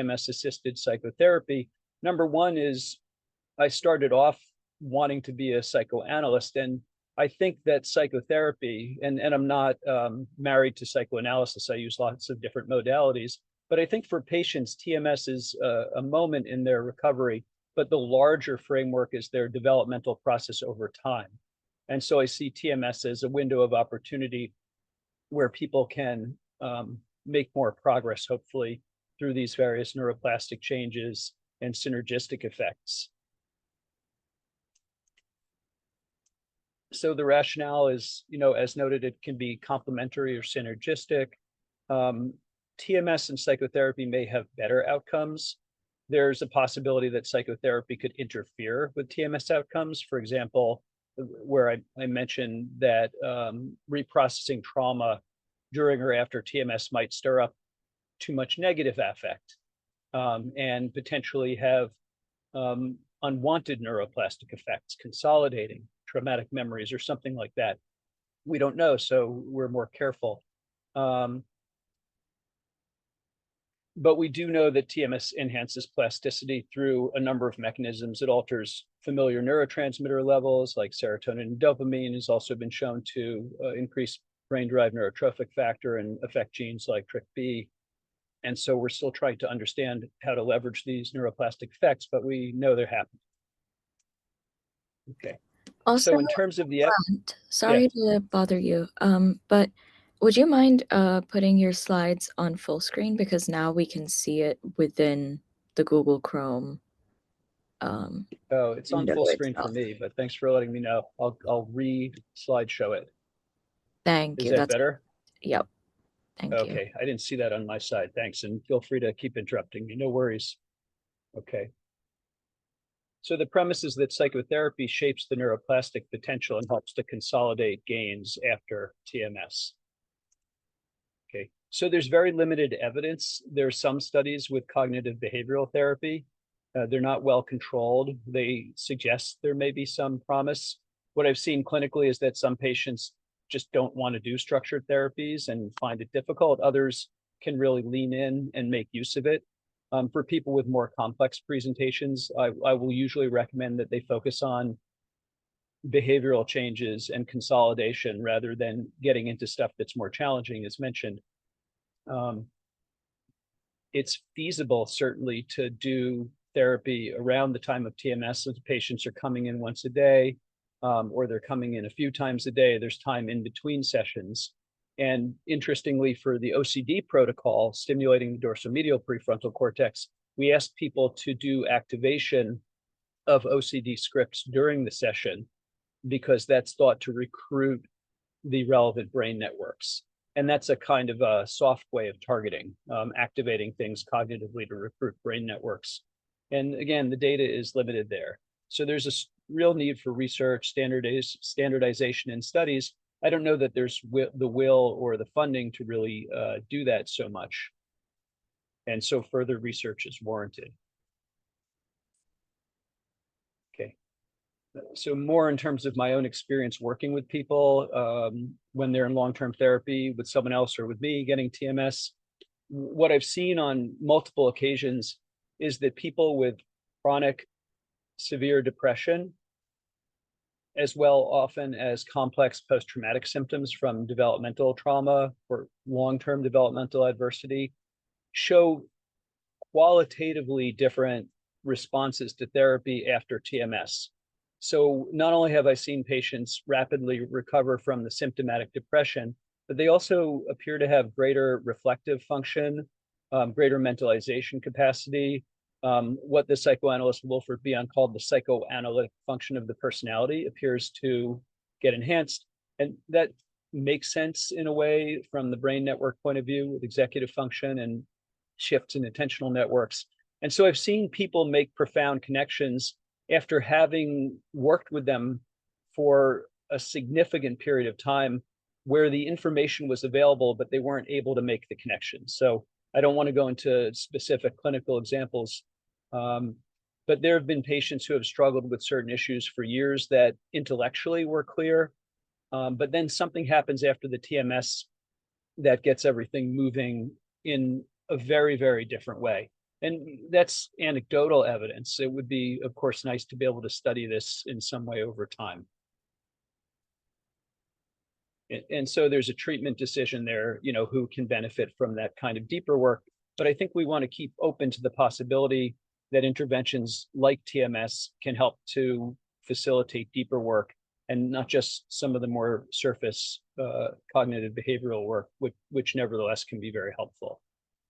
TMS-assisted psychotherapy. Number one is I started off wanting to be a psychoanalyst, and I think that psychotherapy, and I'm not married to psychoanalysis, I use lots of different modalities, but I think for patients, TMS is a moment in their recovery, but the larger framework is their developmental process over time. And so I see TMS as a window of opportunity where people can make more progress, hopefully, through these various neuroplastic changes and synergistic effects. So the rationale is, as noted, it can be complementary or synergistic. TMS and psychotherapy may have better outcomes. There's a possibility that psychotherapy could interfere with TMS outcomes. For example, where I mentioned that reprocessing trauma during or after TMS might stir up too much negative affect and potentially have unwanted neuroplastic effects, consolidating traumatic memories or something like that. We don't know, so we're more careful. But we do know that TMS enhances plasticity through a number of mechanisms. It alters familiar neurotransmitter levels like serotonin and dopamine. Has also been shown to increase brain-derived neurotrophic factor and affect genes like TRPB. And so we're still trying to understand how to leverage these neuroplastic effects, but we know they're happening. Okay. Also, so in terms of the sorry to bother you, but would you mind putting your slides on full screen, because now we can see it within the Google Chrome. Oh, it's on full screen for me, but thanks for letting me know. I'll re-slideshow it. Thank you. Is that better? Yep. Thank you. Okay, I didn't see that on my side. Thanks, and feel free to keep interrupting me. No worries. Okay. So the premise is that psychotherapy shapes the neuroplastic potential and helps to consolidate gains after TMS. Okay, so there's very limited evidence. There's some studies with cognitive behavioral therapy. They're not well controlled. They suggest there may be some promise. What I've seen clinically is that some patients just don't want to do structured therapies and find it difficult. Others can really lean in and make use of it. For people with more complex presentations, I will usually recommend that they focus on behavioral changes and consolidation rather than getting into stuff that's more challenging, as mentioned. It's feasible, certainly, to do therapy around the time of TMS if the patients are coming in once a day, or they're coming in a few times a day. There's time in between sessions. And interestingly, for the OCD protocol, stimulating the dorsomedial prefrontal cortex, we asked people to do activation of OCD scripts during the session because that's thought to recruit the relevant brain networks. And that's a kind of a soft way of targeting, activating things cognitively to recruit brain networks. And again, the data is limited there. So there's a real need for research, standardization in studies. I don't know that there's the will or the funding to really do that so much. And so further research is warranted. Okay. So more in terms of my own experience working with people when they're in long-term therapy with someone else or with me getting TMS, what I've seen on multiple occasions is that people with chronic severe depression, as well often as complex post-traumatic symptoms from developmental trauma or long-term developmental adversity, show qualitatively different responses to therapy after TMS. So not only have I seen patients rapidly recover from the symptomatic depression, but they also appear to have greater reflective function, greater mentalization capacity, what the psychoanalyst Wilfred Bion called the psychoanalytic function of the personality appears to get enhanced. And that makes sense in a way from the brain network point of view with executive function and shifts in attentional networks. And so I've seen people make profound connections after having worked with them for a significant period of time where the information was available, but they weren't able to make the connection. So I don't want to go into specific clinical examples, but there have been patients who have struggled with certain issues for years that intellectually were clear, but then something happens after the TMS that gets everything moving in a very, very different way. And that's anecdotal evidence. It would be, of course, nice to be able to study this in some way over time. And so there's a treatment decision there, who can benefit from that kind of deeper work. But I think we want to keep open to the possibility that interventions like TMS can help to facilitate deeper work and not just some of the more surface cognitive behavioral work, which nevertheless can be very helpful.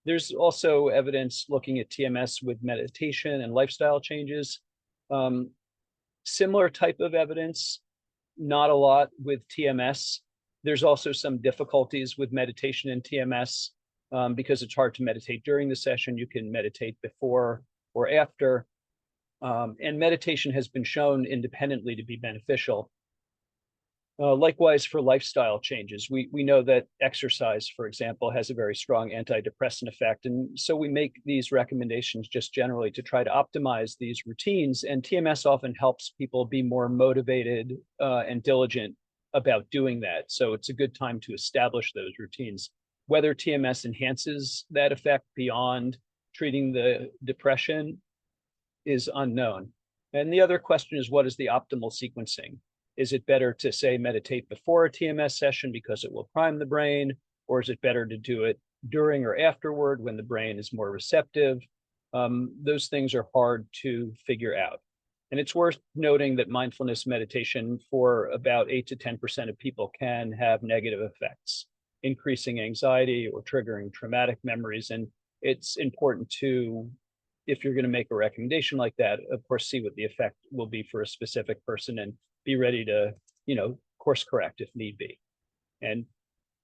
There's also evidence looking at TMS with meditation and lifestyle changes. Similar type of evidence, not a lot with TMS. There's also some difficulties with meditation and TMS because it's hard to meditate during the session. You can meditate before or after. And meditation has been shown independently to be beneficial. Likewise, for lifestyle changes, we know that exercise, for example, has a very strong antidepressant effect. And so we make these recommendations just generally to try to optimize these routines. And TMS often helps people be more motivated and diligent about doing that. So it's a good time to establish those routines. Whether TMS enhances that effect beyond treating the depression is unknown. And the other question is, what is the optimal sequencing? Is it better to say meditate before a TMS session because it will prime the brain, or is it better to do it during or afterward when the brain is more receptive? Those things are hard to figure out. And it's worth noting that mindfulness meditation for about 8 to 10% of people can have negative effects, increasing anxiety or triggering traumatic memories. And it's important to, if you're going to make a recommendation like that, of course, see what the effect will be for a specific person and be ready to, course correct if need be. And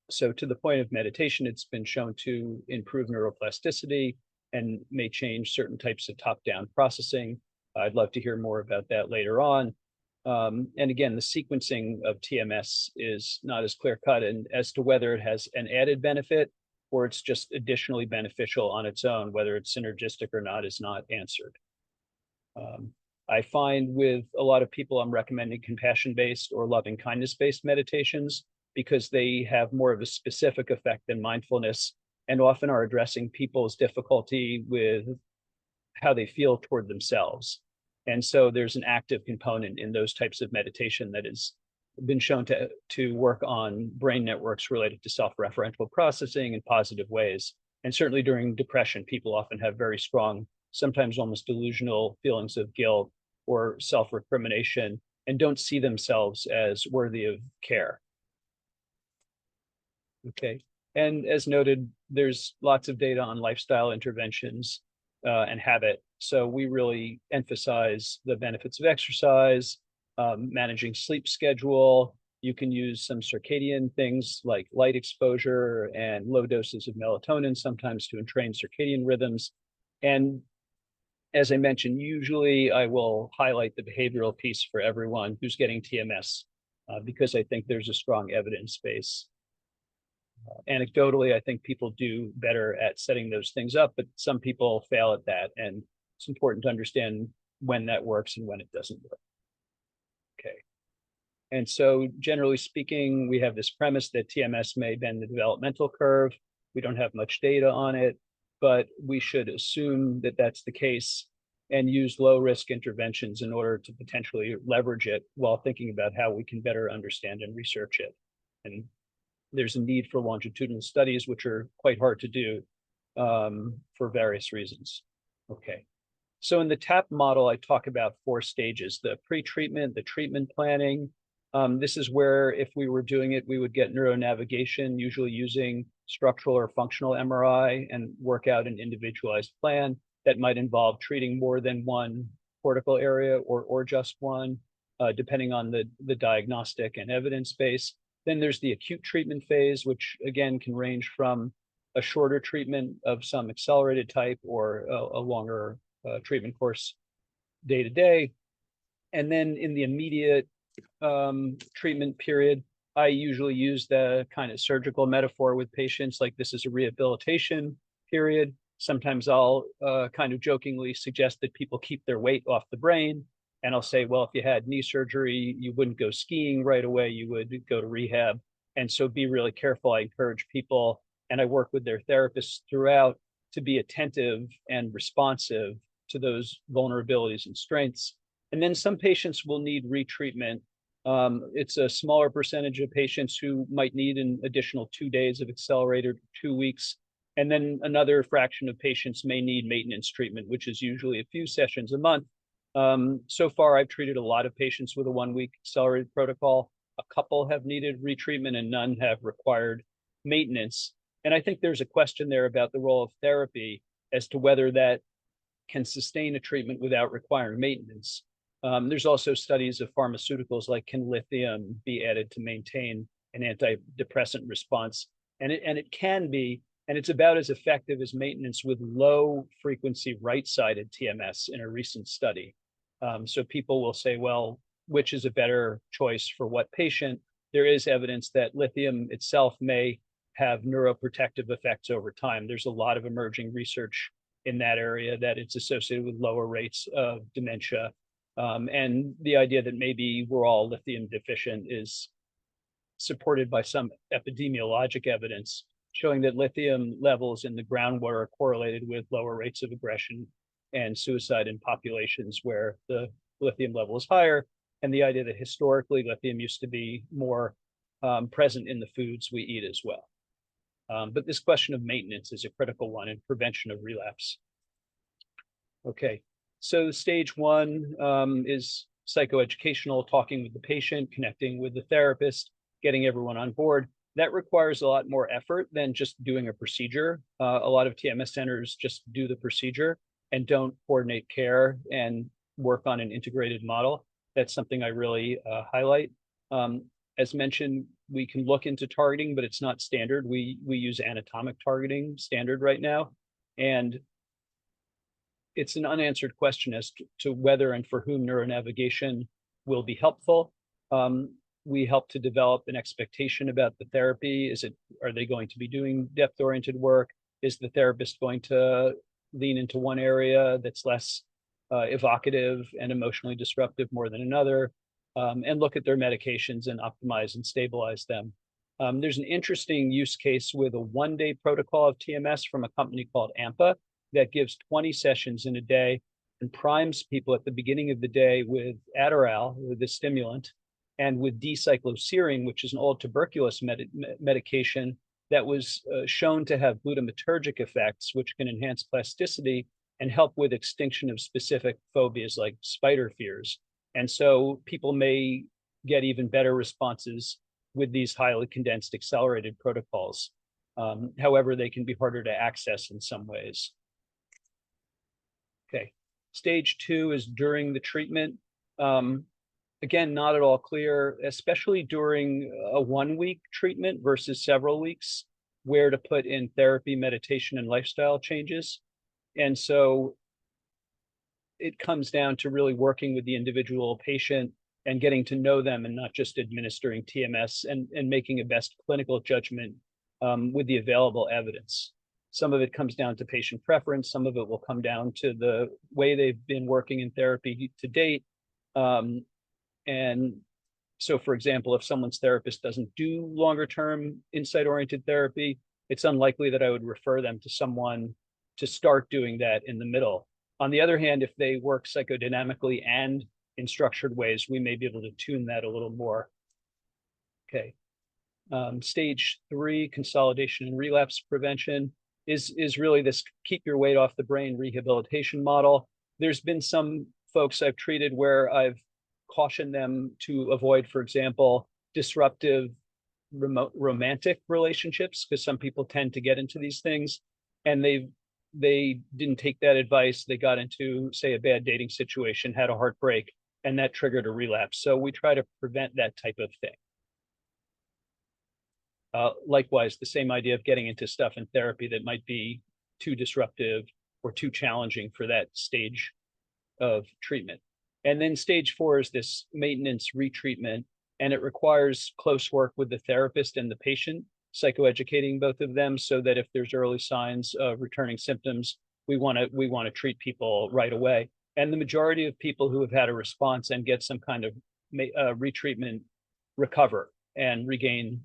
so to the point of meditation, it's been shown to improve neuroplasticity and may change certain types of top-down processing. I'd love to hear more about that later on. And again, the sequencing of TMS is not as clear-cut, and as to whether it has an added benefit or it's just additionally beneficial on its own, whether it's synergistic or not is not answered. I find with a lot of people, I'm recommending compassion-based or loving kindness-based meditations because they have more of a specific effect than mindfulness and often are addressing people's difficulty with how they feel toward themselves. And so there's an active component in those types of meditation that has been shown to work on brain networks related to self-referential processing in positive ways. And certainly during depression, people often have very strong, sometimes almost delusional feelings of guilt or self-recrimination and don't see themselves as worthy of care. Okay. And as noted, there's lots of data on lifestyle interventions and habit. So we really emphasize the benefits of exercise, managing sleep schedule. You can use some circadian things like light exposure and low doses of melatonin sometimes to entrain circadian rhythms. And as I mentioned, usually I will highlight the behavioral piece for everyone who's getting TMS because I think there's a strong evidence base. Anecdotally, I think people do better at setting those things up, but some people fail at that. And it's important to understand when that works and when it doesn't work. Okay. And so generally speaking, we have this premise that TMS may bend the developmental curve. We don't have much data on it, but we should assume that that's the case and use low risk interventions in order to potentially leverage it while thinking about how we can better understand and research it. And there's a need for longitudinal studies, which are quite hard to do for various reasons. Okay. So in the TAP model, I talk about 4 stages: the pre-treatment, the treatment planning. This is where if we were doing it, we would get neuronavigation, usually using structural or functional MRI, and work out an individualized plan that might involve treating more than one cortical area or just one, depending on the diagnostic and evidence base. Then there's the acute treatment phase, which again can range from a shorter treatment of some accelerated type or a longer treatment course day to day. And then in the immediate treatment period, I usually use the kind of surgical metaphor with patients, like this is a rehabilitation period. Sometimes I'll kind of jokingly suggest that people keep their weight off the brain. And I'll say, well, if you had knee surgery, you wouldn't go skiing right away, you would go to rehab. And so be really careful. I encourage people, and I work with their therapists throughout, to be attentive and responsive to those vulnerabilities and strengths. And then some patients will need retreatment. It's a smaller percentage of patients who might need an additional 2 days of accelerated, 2 weeks. And then another fraction of patients may need maintenance treatment, which is usually a few sessions a month. So far, I've treated a lot of patients with a 1-week accelerated protocol. A couple have needed retreatment and none have required maintenance. And I think there's a question there about the role of therapy as to whether that can sustain a treatment without requiring maintenance. There's also studies of pharmaceuticals like can lithium be added to maintain an antidepressant response? And it can be, and it's about as effective as maintenance with low frequency right-sided TMS in a recent study. So people will say, well, which is a better choice for what patient? There is evidence that lithium itself may have neuroprotective effects over time. There's a lot of emerging research in that area that it's associated with lower rates of dementia. And the idea that maybe we're all lithium deficient is supported by some epidemiologic evidence showing that lithium levels in the groundwater are correlated with lower rates of aggression and suicide in populations where the lithium level is higher. And the idea that historically lithium used to be more present in the foods we eat as well. But this question of maintenance is a critical one in prevention of relapse. Okay, so stage 1 is psychoeducational, talking with the patient, connecting with the therapist, getting everyone on board. That requires a lot more effort than just doing a procedure. A lot of TMS centers just do the procedure and don't coordinate care and work on an integrated model. That's something I really highlight. As mentioned, we can look into targeting, but it's not standard. We use anatomic targeting standard right now. And it's an unanswered question as to whether and for whom neuronavigation will be helpful. We help to develop an expectation about the therapy. Are they going to be doing depth-oriented work? Is the therapist going to lean into one area that's less evocative and emotionally disruptive more than another? And look at their medications and optimize and stabilize them. There's an interesting use case with a 1-day protocol of TMS from a company called AMPA that gives 20 sessions in a day and primes people at the beginning of the day with Adderall, with the stimulant, and with D-cycloserine, which is an old tuberculosis medication that was shown to have glutamatergic effects, which can enhance plasticity and help with extinction of specific phobias like spider fears. And so people may get even better responses with these highly condensed accelerated protocols. However, they can be harder to access in some ways. Okay, stage 2 is during the treatment. Again, not at all clear, especially during a 1-week treatment versus several weeks, where to put in therapy, meditation, and lifestyle changes. And so it comes down to really working with the individual patient and getting to know them and not just administering TMS and making a best clinical judgment with the available evidence. Some of it comes down to patient preference. Some of it will come down to the way they've been working in therapy to date. And so, for example, if someone's therapist doesn't do longer-term insight-oriented therapy, it's unlikely that I would refer them to someone to start doing that in the middle. On the other hand, if they work psychodynamically and in structured ways, we may be able to tune that a little more. Okay. Stage 3, consolidation and relapse prevention, is really this keep your weight off the brain rehabilitation model. There's been some folks I've treated where I've cautioned them to avoid, for example, disruptive romantic relationships, because some people tend to get into these things, and they didn't take that advice. They got into, say, a bad dating situation, had a heartbreak, and that triggered a relapse. So we try to prevent that type of thing. Likewise, the same idea of getting into stuff in therapy that might be too disruptive or too challenging for that stage of treatment. And then stage 4 is this maintenance retreatment, and it requires close work with the therapist and the patient, psychoeducating both of them so that if there's early signs of returning symptoms, we want to treat people right away. And the majority of people who have had a response and get some kind of retreatment recover and regain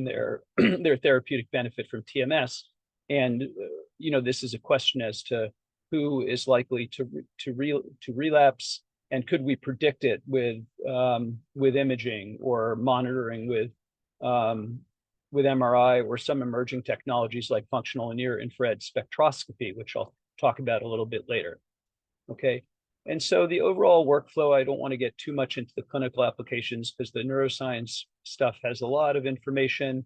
their their therapeutic benefit from TMS. And this is a question as to who is likely to relapse, and could we predict it with imaging or monitoring with MRI or some emerging technologies like functional and near infrared spectroscopy, which I'll talk about a little bit later. Okay. And so the overall workflow, I don't want to get too much into the clinical applications because the neuroscience stuff has a lot of information.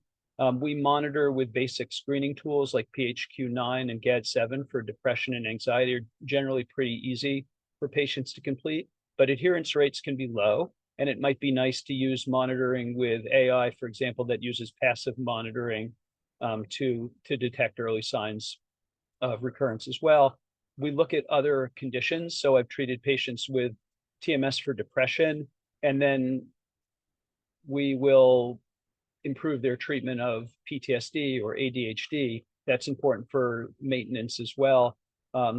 We monitor with basic screening tools like PHQ-9 and GAD-7 for depression and anxiety, are generally pretty easy for patients to complete, but adherence rates can be low. And it might be nice to use monitoring with AI, for example, that uses passive monitoring to detect early signs of recurrence as well. We look at other conditions. So I've treated patients with TMS for depression, and then we will improve their treatment of PTSD or ADHD. That's important for maintenance as well.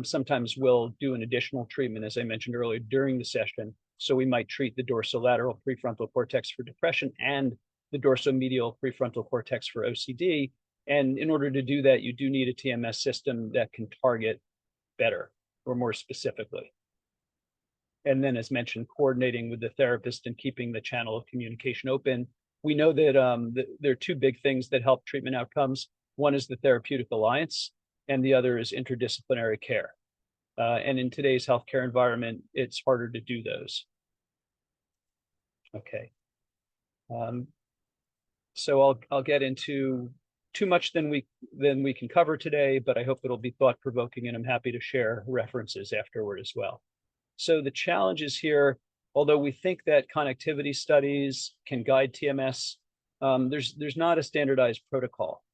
Sometimes we'll do an additional treatment, as I mentioned earlier, during the session. So we might treat the dorsolateral prefrontal cortex for depression and the dorsomedial prefrontal cortex for OCD. And in order to do that, you do need a TMS system that can target better or more specifically. And then, as mentioned, coordinating with the therapist and keeping the channel of communication open. We know that there are two big things that help treatment outcomes. One is the therapeutic alliance, and the other is interdisciplinary care. And in today's healthcare environment, it's harder to do those. Okay. So I'll get into too much than we can cover today, but I hope it'll be thought-provoking, and I'm happy to share references afterward as well. So the challenges here, although we think that connectivity studies can guide TMS, there's not a standardized protocol.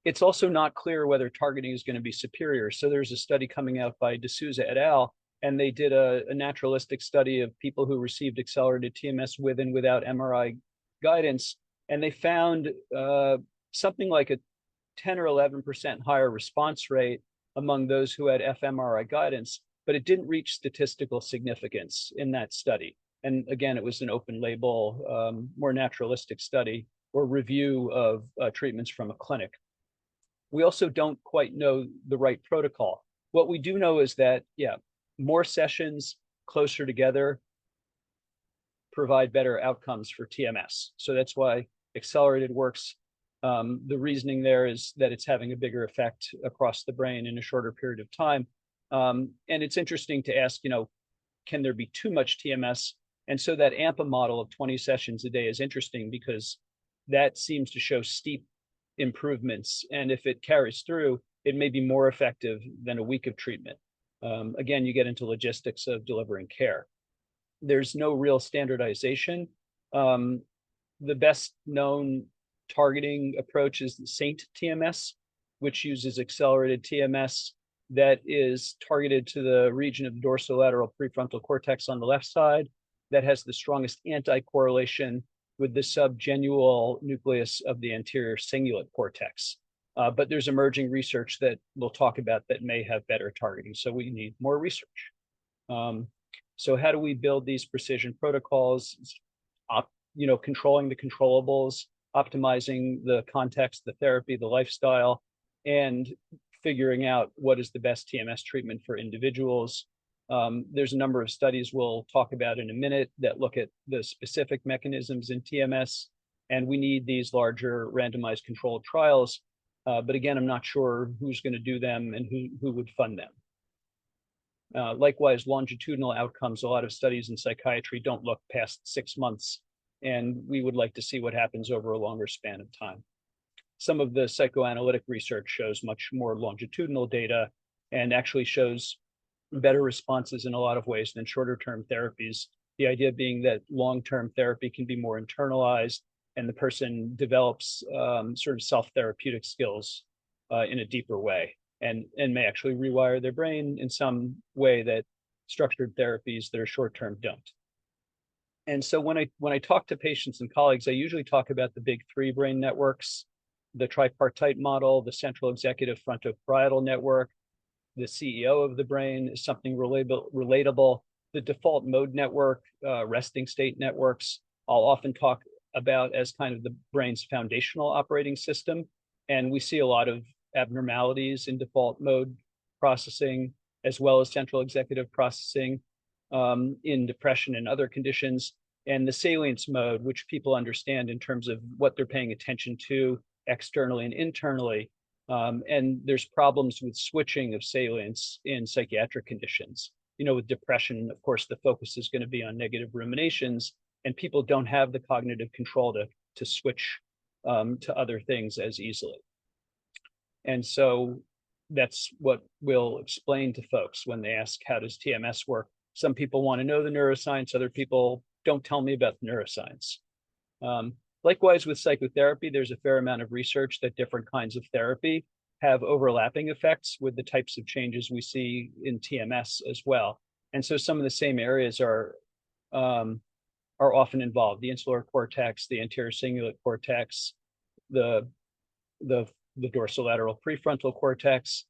It's also not clear whether targeting is going to be superior. So there's a study coming out by D'Souza et al., and they did a naturalistic study of people who received accelerated TMS with and without MRI guidance, and they found something like a 10 or 11% higher response rate among those who had fMRI guidance, but it didn't reach statistical significance in that study. And again, it was an open label, more naturalistic study or review of treatments from a clinic. We also don't quite know the right protocol. What we do know is that, yeah, more sessions closer together provide better outcomes for TMS. So that's why accelerated works. The reasoning there is that it's having a bigger effect across the brain in a shorter period of time. And it's interesting to ask, can there be too much TMS? And so that AMPA model of 20 sessions a day is interesting because that seems to show steep improvements. And if it carries through, it may be more effective than a week of treatment. Again, you get into logistics of delivering care. There's no real standardization. The best known targeting approach is the SAINT TMS, which uses accelerated TMS that is targeted to the region of the dorsolateral prefrontal cortex on the left side, that has the strongest anti-correlation with the subgenual nucleus of the anterior cingulate cortex. But there's emerging research that we'll talk about that may have better targeting, so we need more research. So how do we build these precision protocols? Controlling the controllables, optimizing the context, the therapy, the lifestyle, and figuring out what is the best TMS treatment for individuals. There's a number of studies we'll talk about in a minute that look at the specific mechanisms in TMS, and we need these larger randomized controlled trials. But again, I'm not sure who's going to do them and who would fund them. Likewise, longitudinal outcomes, a lot of studies in psychiatry don't look past 6 months, and we would like to see what happens over a longer span of time. Some of the psychoanalytic research shows much more longitudinal data and actually shows better responses in a lot of ways than shorter-term therapies. The idea being that long-term therapy can be more internalized, and the person develops sort of self-therapeutic skills in a deeper way, and may actually rewire their brain in some way that structured therapies that are short-term don't. And so when I talk to patients and colleagues, I usually talk about the big three brain networks: the tripartite model, the central executive frontoparietal network, the CEO of the brain is something relatable. The default mode network, resting state networks, I'll often talk about as kind of the brain's foundational operating system. And we see a lot of abnormalities in default mode processing, as well as central executive processing in depression and other conditions. And the salience mode, which people understand in terms of what they're paying attention to externally and internally. And there's problems with switching of salience in psychiatric conditions. With depression, of course, the focus is going to be on negative ruminations, and people don't have the cognitive control to switch to other things as easily. And so that's what we'll explain to folks when they ask, how does TMS work? Some people want to know the neuroscience, other people don't tell me about the neuroscience. Likewise, with psychotherapy, there's a fair amount of research that different kinds of therapy have overlapping effects with the types of changes we see in TMS as well. And so some of the same areas are often involved: the insular cortex, the anterior cingulate cortex, the dorsolateral prefrontal cortex,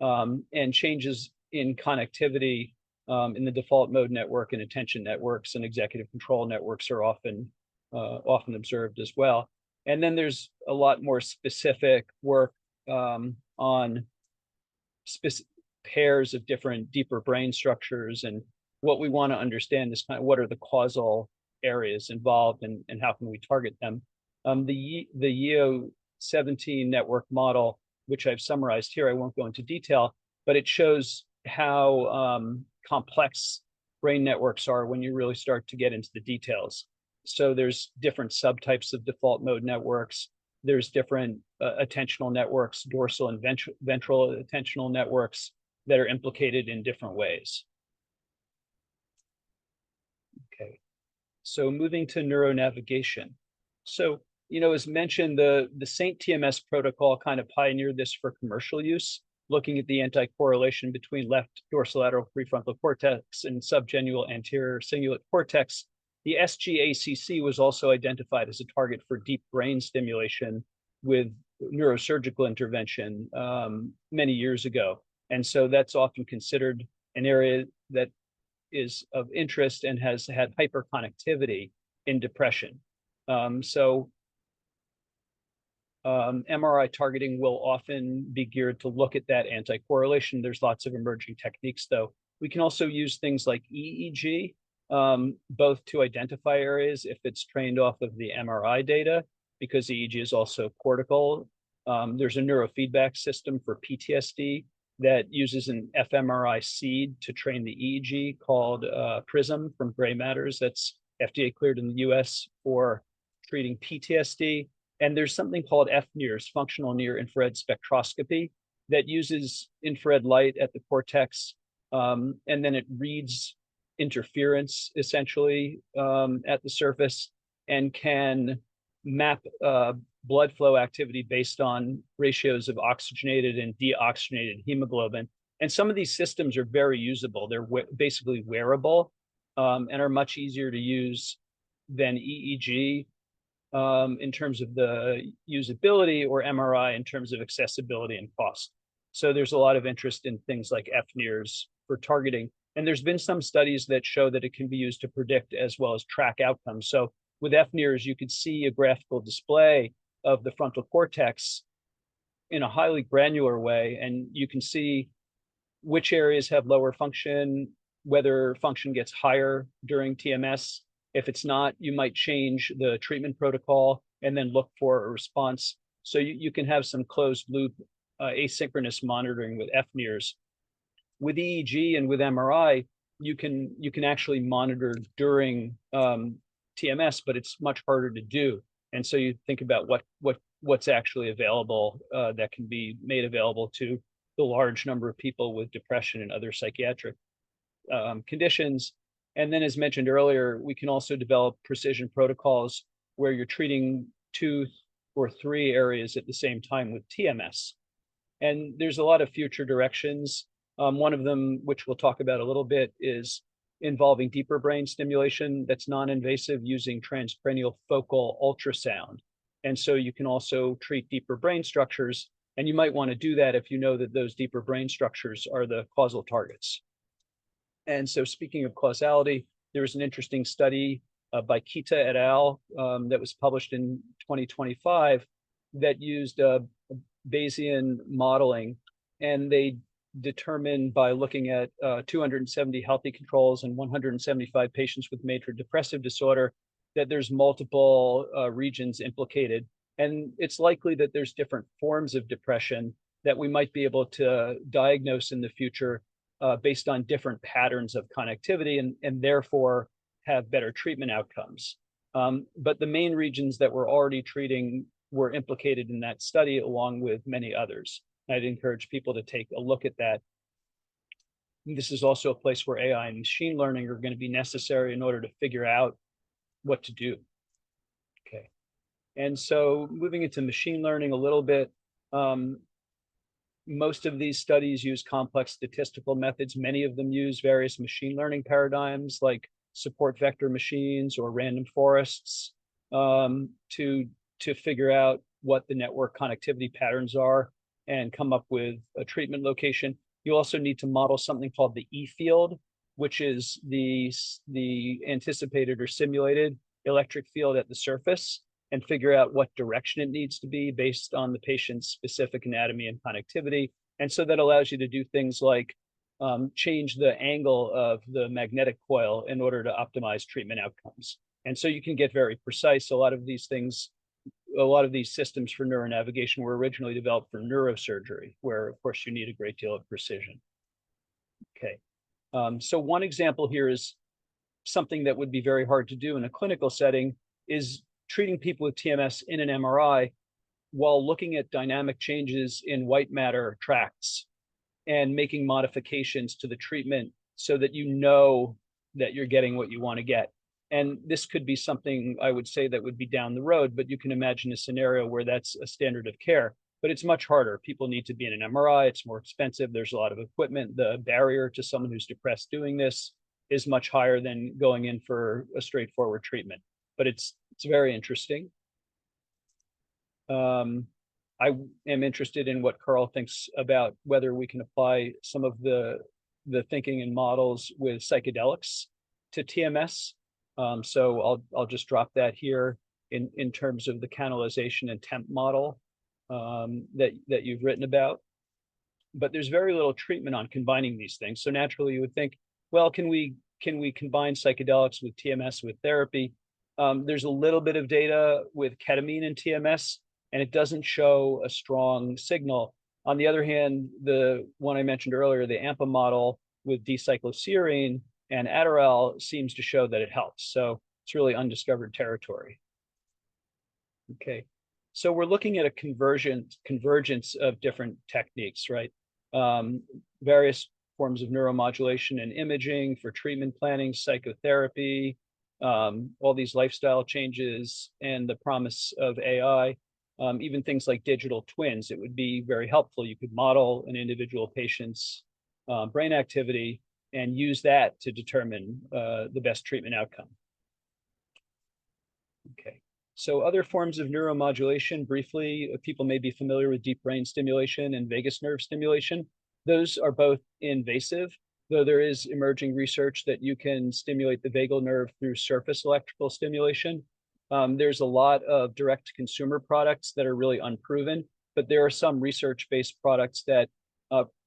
and changes in connectivity in the default mode network and attention networks and executive control networks are often observed as well. And then there's a lot more specific work on pairs of different deeper brain structures, and what we want to understand is kind of what are the causal areas involved and how can we target them. The YEO 17 network model, which I've summarized here, I won't go into detail, but it shows how complex brain networks are when you really start to get into the details. So there's different subtypes of default mode networks. There's different attentional networks, dorsal and ventral attentional networks that are implicated in different ways. Okay, so moving to neuronavigation. So, as mentioned, the Saint TMS protocol kind of pioneered this for commercial use, looking at the anti-correlation between left dorsolateral prefrontal cortex and subgenual anterior cingulate cortex. The SGACC was also identified as a target for deep brain stimulation with neurosurgical intervention many years ago. And so that's often considered an area that is of interest and has had hyperconnectivity in depression. MRI targeting will often be geared to look at that anti-correlation. There's lots of emerging techniques, though. We can also use things like EEG, both to identify areas if it's trained off of the MRI data, because EEG is also cortical. There's a neurofeedback system for PTSD that uses an fMRI seed to train the EEG called PRISM from Gray Matters. That's FDA cleared in the US for treating PTSD. And there's something called FNIRS, functional near infrared spectroscopy, that uses infrared light at the cortex, and then it reads interference essentially at the surface and can map blood flow activity based on ratios of oxygenated and deoxygenated hemoglobin. And some of these systems are very usable. They're basically wearable and are much easier to use than EEG in terms of the usability, or MRI in terms of accessibility and cost. So there's a lot of interest in things like FNIRS for targeting. And there's been some studies that show that it can be used to predict as well as track outcomes. So with FNIRS, you could see a graphical display of the frontal cortex in a highly granular way, and you can see which areas have lower function, whether function gets higher during TMS. If it's not, you might change the treatment protocol and then look for a response. So you can have some closed loop asynchronous monitoring with FNIRS. With EEG and with MRI, you can actually monitor during TMS, but it's much harder to do. And so you think about what's actually available that can be made available to the large number of people with depression and other psychiatric conditions. And then, as mentioned earlier, we can also develop precision protocols where you're treating 2 or 3 areas at the same time with TMS. And there's a lot of future directions. One of them, which we'll talk about a little bit, is involving deeper brain stimulation that's non-invasive using transcranial focal ultrasound. And so you can also treat deeper brain structures, and you might want to do that if you know that those deeper brain structures are the causal targets. And so, speaking of causality, there was an interesting study by Kita et al. That was published in 2025 that used Bayesian modeling, and they determined by looking at 270 healthy controls and 175 patients with major depressive disorder that there's multiple regions implicated. And it's likely that there's different forms of depression that we might be able to diagnose in the future based on different patterns of connectivity, and therefore have better treatment outcomes. But the main regions that we're already treating were implicated in that study, along with many others. I'd encourage people to take a look at that. This is also a place where AI and machine learning are going to be necessary in order to figure out what to do. Okay. And so moving into machine learning a little bit, most of these studies use complex statistical methods. Many of them use various machine learning paradigms like support vector machines or random forests to figure out what the network connectivity patterns are and come up with a treatment location. You also need to model something called the E field, which is the anticipated or simulated electric field at the surface, and figure out what direction it needs to be based on the patient's specific anatomy and connectivity. And so that allows you to do things like change the angle of the magnetic coil in order to optimize treatment outcomes. And so you can get very precise. A lot of these systems for neuronavigation were originally developed for neurosurgery, where of course you need a great deal of precision. Okay, so one example here is something that would be very hard to do in a clinical setting is treating people with TMS in an MRI while looking at dynamic changes in white matter tracts and making modifications to the treatment so that you know that you're getting what you want to get. And this could be something I would say that would be down the road, but you can imagine a scenario where that's a standard of care. But it's much harder. People need to be in an MRI. It's more expensive. There's a lot of equipment. The barrier to someone who's depressed doing this is much higher than going in for a straightforward treatment. But it's very interesting. I am interested in what Carl thinks about whether we can apply some of the thinking and models with psychedelics to TMS. So I'll just drop that here in terms of the canalization and temp model that you've written about. But there's very little treatment on combining these things. So naturally you would think, well, can we combine psychedelics with TMS with therapy? There's a little bit of data with ketamine and TMS, and it doesn't show a strong signal. On the other hand, the one I mentioned earlier, the AMPA model with D-cycloserine and Adderall seems to show that it helps. So it's really undiscovered territory. Okay, so we're looking at a convergence of different techniques, right? Various forms of neuromodulation and imaging for treatment planning, psychotherapy, all these lifestyle changes, and the promise of AI. Even things like digital twins, it would be very helpful. You could model an individual patient's brain activity and use that to determine the best treatment outcome. Okay, so other forms of neuromodulation, briefly, people may be familiar with deep brain stimulation and vagus nerve stimulation. Those are both invasive, though there is emerging research that you can stimulate the vagal nerve through surface electrical stimulation. There's a lot of direct-to-consumer products that are really unproven, but there are some research-based products that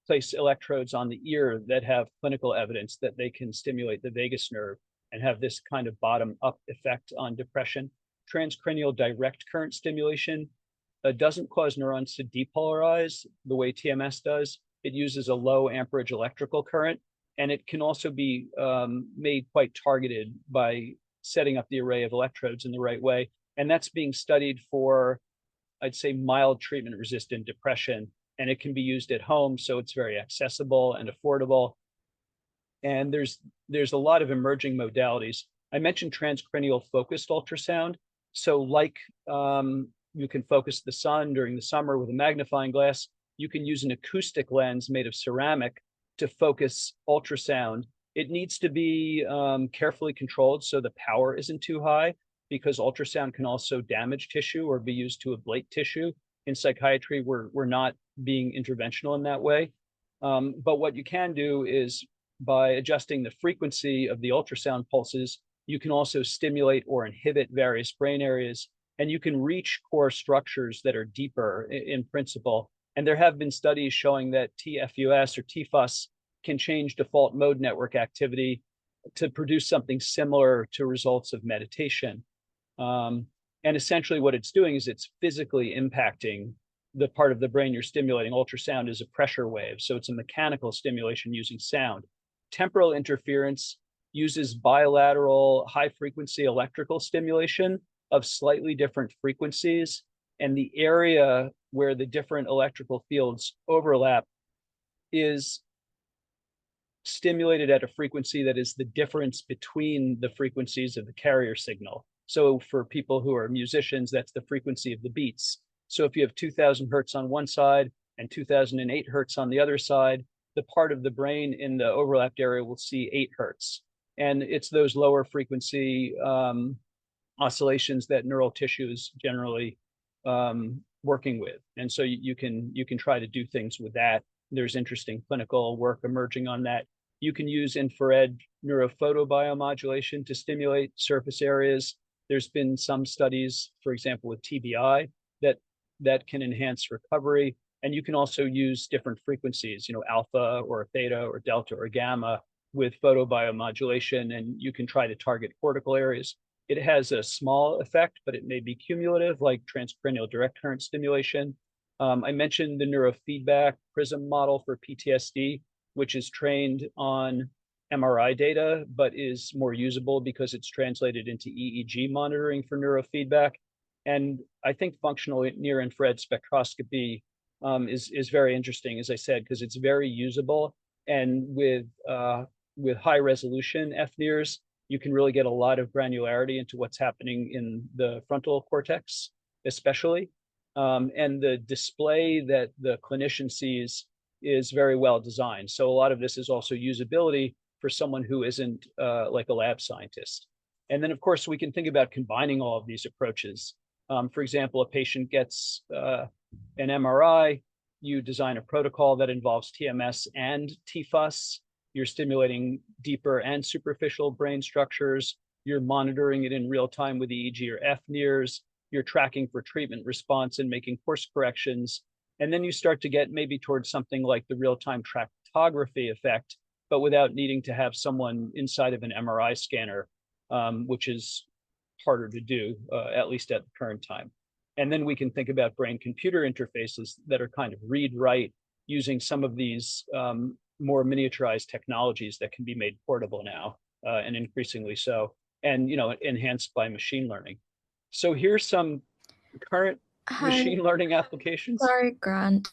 place electrodes on the ear that have clinical evidence that they can stimulate the vagus nerve and have this kind of bottom-up effect on depression. Transcranial direct current stimulation doesn't cause neurons to depolarize the way TMS does. It uses a low amperage electrical current, and it can also be made quite targeted by setting up the array of electrodes in the right way. And that's being studied for, I'd say, mild treatment-resistant depression. And it can be used at home, so it's very accessible and affordable. And there's a lot of emerging modalities. I mentioned transcranial focused ultrasound. So like you can focus the sun during the summer with a magnifying glass, you can use an acoustic lens made of ceramic to focus ultrasound. It needs to be carefully controlled so the power isn't too high, because ultrasound can also damage tissue or be used to ablate tissue. In psychiatry, we're not being interventional in that way. But what you can do is, by adjusting the frequency of the ultrasound pulses, you can also stimulate or inhibit various brain areas and you can reach core structures that are deeper in principle. And there have been studies showing that TFUS or TFUS can change default mode network activity to produce something similar to results of meditation. And essentially what it's doing is it's physically impacting the part of the brain you're stimulating. Ultrasound is a pressure wave, so it's a mechanical stimulation using sound. Temporal interference uses bilateral high frequency electrical stimulation of slightly different frequencies, and the area where the different electrical fields overlap is stimulated at a frequency that is the difference between the frequencies of the carrier signal. So for people who are musicians, that's the frequency of the beats. So if you have 2000 hertz on one side and 2008 hertz on the other side, the part of the brain in the overlapped area will see 8 hertz. And it's those lower frequency oscillations that neural tissue is generally working with. And so you can try to do things with that. There's interesting clinical work emerging on that. You can use infrared neurophotobiomodulation to stimulate surface areas. There's been some studies, for example, with TBI that can enhance recovery. And you can also use different frequencies, alpha or theta or delta or gamma with photobiomodulation, and you can try to target cortical areas. It has a small effect, but it may be cumulative, like transcranial direct current stimulation. I mentioned the neurofeedback PRISM model for PTSD, which is trained on MRI data, but is more usable because it's translated into EEG monitoring for neurofeedback. And I think functional near-infrared spectroscopy is very interesting, as I said, because it's very usable. And with high resolution FNIRS, you can really get a lot of granularity into what's happening in the frontal cortex, especially. And the display that the clinician sees is very well designed. So a lot of this is also usability for someone who isn't like a lab scientist. And then, of course, we can think about combining all of these approaches. For example, a patient gets an MRI, you design a protocol that involves TMS and TFUS. You're stimulating deeper and superficial brain structures. You're monitoring it in real time with EEG or FNIRS. You're tracking for treatment response and making course corrections. And then you start to get maybe towards something like the real-time tractography effect, but without needing to have someone inside of an MRI scanner, which is harder to do, at least at the current time. And then we can think about brain-computer interfaces that are kind of read-write using some of these more miniaturized technologies that can be made portable now, and increasingly so, and enhanced by machine learning. So here's some current machine learning applications. Sorry, Grant.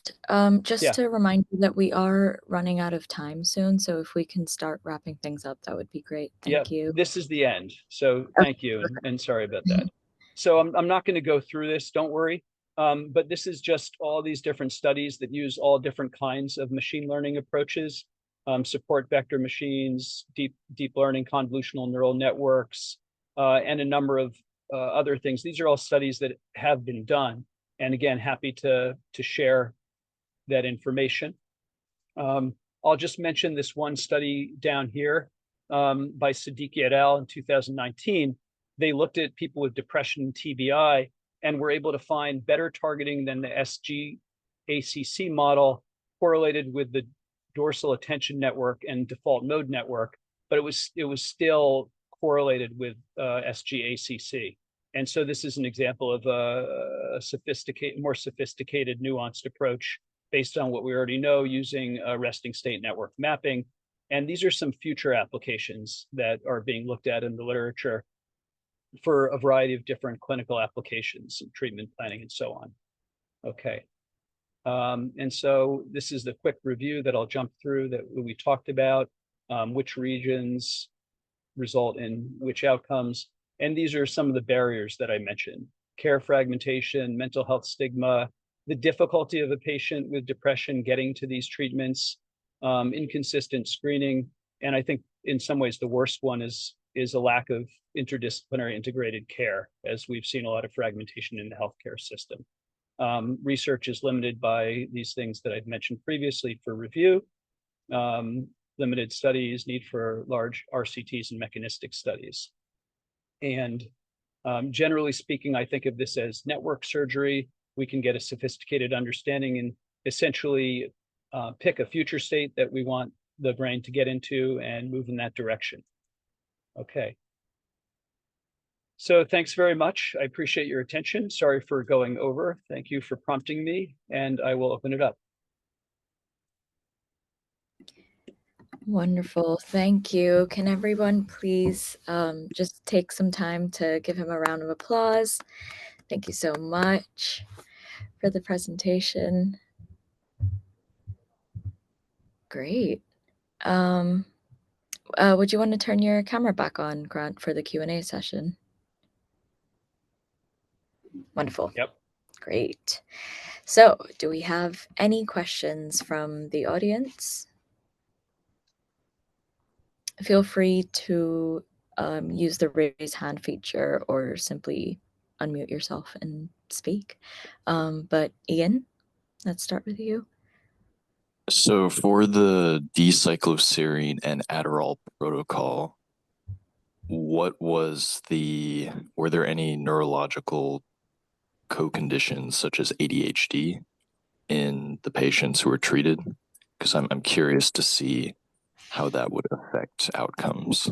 Just to remind you that we are running out of time soon, so if we can start wrapping things up, that would be great. Thank you. This is the end. So thank you, and sorry about that. So I'm not going to go through this, don't worry. But this is just all these different studies that use all different kinds of machine learning approaches, support vector machines, deep learning, convolutional neural networks, and a number of other things. These are all studies that have been done. And again, happy to share that information. I'll just mention this one study down here by Siddiqui et al. In 2019. They looked at people with depression and TBI and were able to find better targeting than the SGACC model correlated with the dorsal attention network and default mode network, but it was still correlated with SGACC. And so this is an example of a more sophisticated, nuanced approach based on what we already know using resting state network mapping. And these are some future applications that are being looked at in the literature for a variety of different clinical applications and treatment planning and so on. Okay. And so this is the quick review that I'll jump through that we talked about, which regions result in which outcomes. And these are some of the barriers that I mentioned: care fragmentation, mental health stigma, the difficulty of a patient with depression getting to these treatments, inconsistent screening. And I think in some ways the worst one is a lack of interdisciplinary integrated care, as we've seen a lot of fragmentation in the healthcare system. Research is limited by these things that I've mentioned previously for review. Limited studies, need for large RCTs and mechanistic studies. And Generally speaking, I think of this as network surgery. We can get a sophisticated understanding and essentially pick a future state that we want the brain to get into and move in that direction. Okay. So thanks very much. I appreciate your attention. Sorry for going over. Thank you for prompting me, and I will open it up. Wonderful. Thank you. Can everyone please just take some time to give him a round of applause? Thank you so much for the presentation. Great. Would you want to turn your camera back on, Grant, for the Q&A session? Wonderful. Yep. Great. So, do we have any questions from the audience? Feel free to use the raise hand feature or simply unmute yourself and speak. But Ian, let's start with you. So for the D-cycloserine and Adderall protocol, were there any neurological co-conditions such as ADHD in the patients who were treated? Because I'm curious to see how that would affect outcomes.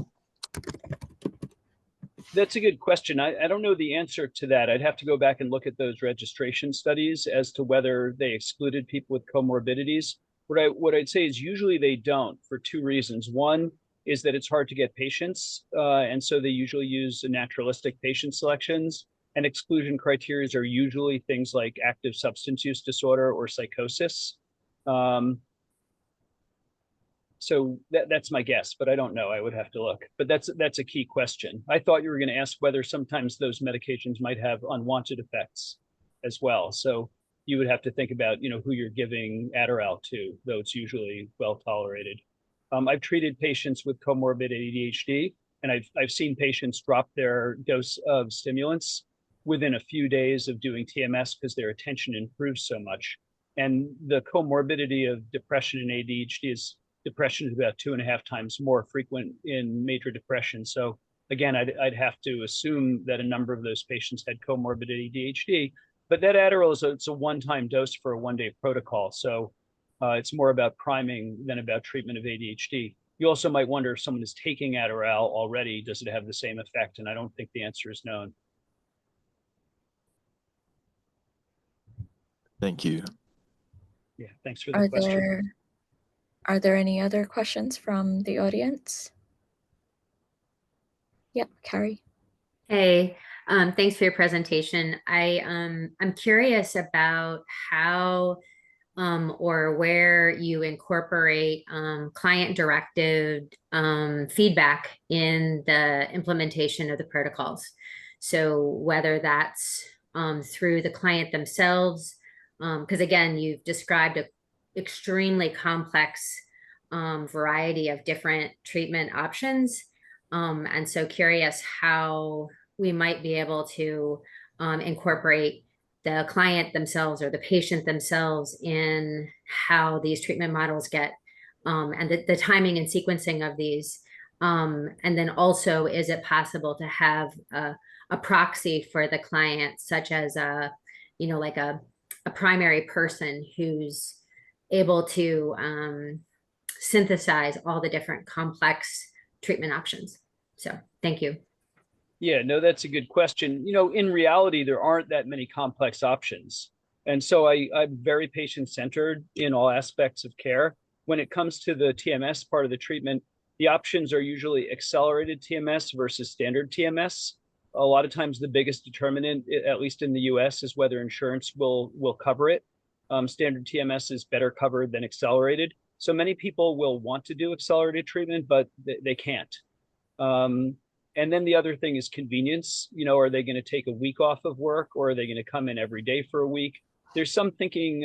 That's a good question. I don't know the answer to that. I'd have to go back and look at those registration studies as to whether they excluded people with comorbidities. What I'd say is usually they don't for two reasons. One is that it's hard to get patients, and so they usually use naturalistic patient selections. And exclusion criteria are usually things like active substance use disorder or psychosis. So that's my guess, but I don't know. I would have to look. But that's a key question. I thought you were going to ask whether sometimes those medications might have unwanted effects as well. So you would have to think about, who you're giving Adderall to, though it's usually well tolerated. I've treated patients with comorbid ADHD, and I've seen patients drop their dose of stimulants within a few days of doing TMS because their attention improves so much. And the comorbidity of depression and ADHD is about 2.5 times more frequent in major depression. So again, I'd have to assume that a number of those patients had comorbid ADHD, but that Adderall it's a one-time dose for a one-day protocol. So it's more about priming than about treatment of ADHD. You also might wonder if someone is taking Adderall already, does it have the same effect? And I don't think the answer is known. Thank you. Yeah, thanks for the question. Are there any other questions from the audience? Yep, Carrie. Hey, thanks for your presentation. I'm curious about how or where you incorporate client-directed feedback in the implementation of the protocols. So whether that's through the client themselves, because again, you've described an extremely complex variety of different treatment options. And so curious how we might be able to incorporate the client themselves or the patient themselves in how these treatment models get and the timing and sequencing of these. And then also, is it possible to have a proxy for the client, such as like a primary person who's able to synthesize all the different complex treatment options? So thank you. Yeah, no, that's a good question. In reality, there aren't that many complex options. And so I'm very patient-centered in all aspects of care. When it comes to the TMS part of the treatment, the options are usually accelerated TMS versus standard TMS. A lot of times the biggest determinant, at least in the US, is whether insurance will cover it. Standard TMS is better covered than accelerated. So many people will want to do accelerated treatment, but they can't. And then the other thing is convenience. Are they going to take a week off of work, or are they going to come in every day for a week? There's some thinking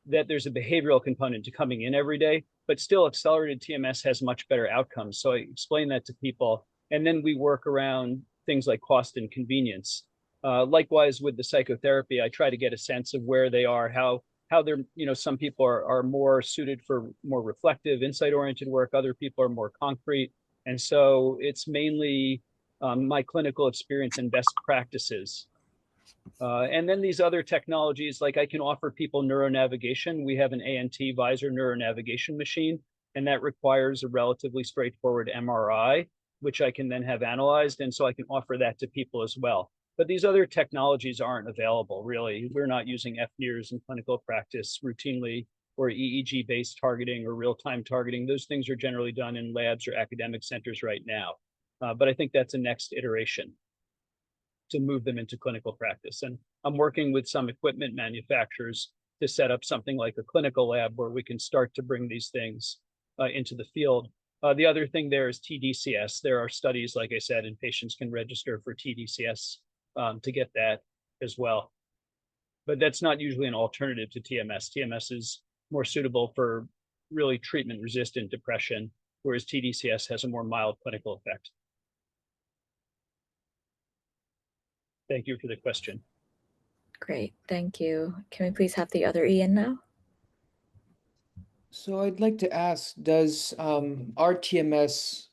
that there's a behavioral component to coming in every day, but still accelerated TMS has much better outcomes. So I explain that to people. And then we work around things like cost and convenience. Likewise with the psychotherapy, I try to get a sense of where they are, how they're, some people are more suited for more reflective, insight-oriented work. Other people are more concrete. And so it's mainly my clinical experience and best practices. And then these other technologies, like I can offer people neuronavigation. We have an ANT visor neuronavigation machine, and that requires a relatively straightforward MRI, which I can then have analyzed. And so I can offer that to people as well. But these other technologies aren't available, really. We're not using FNIRS in clinical practice routinely, or EEG-based targeting or real-time targeting. Those things are generally done in labs or academic centers right now. But I think that's a next iteration to move them into clinical practice. And I'm working with some equipment manufacturers to set up something like a clinical lab where we can start to bring these things into the field. The other thing there is TDCS. There are studies, like I said, and patients can register for TDCS to get that as well. But that's not usually an alternative to TMS. TMS is more suitable for really treatment-resistant depression, whereas TDCS has a more mild clinical effect. Thank you for the question. Great, thank you. Can we please have the other Ian now? So I'd like to ask, does RTMS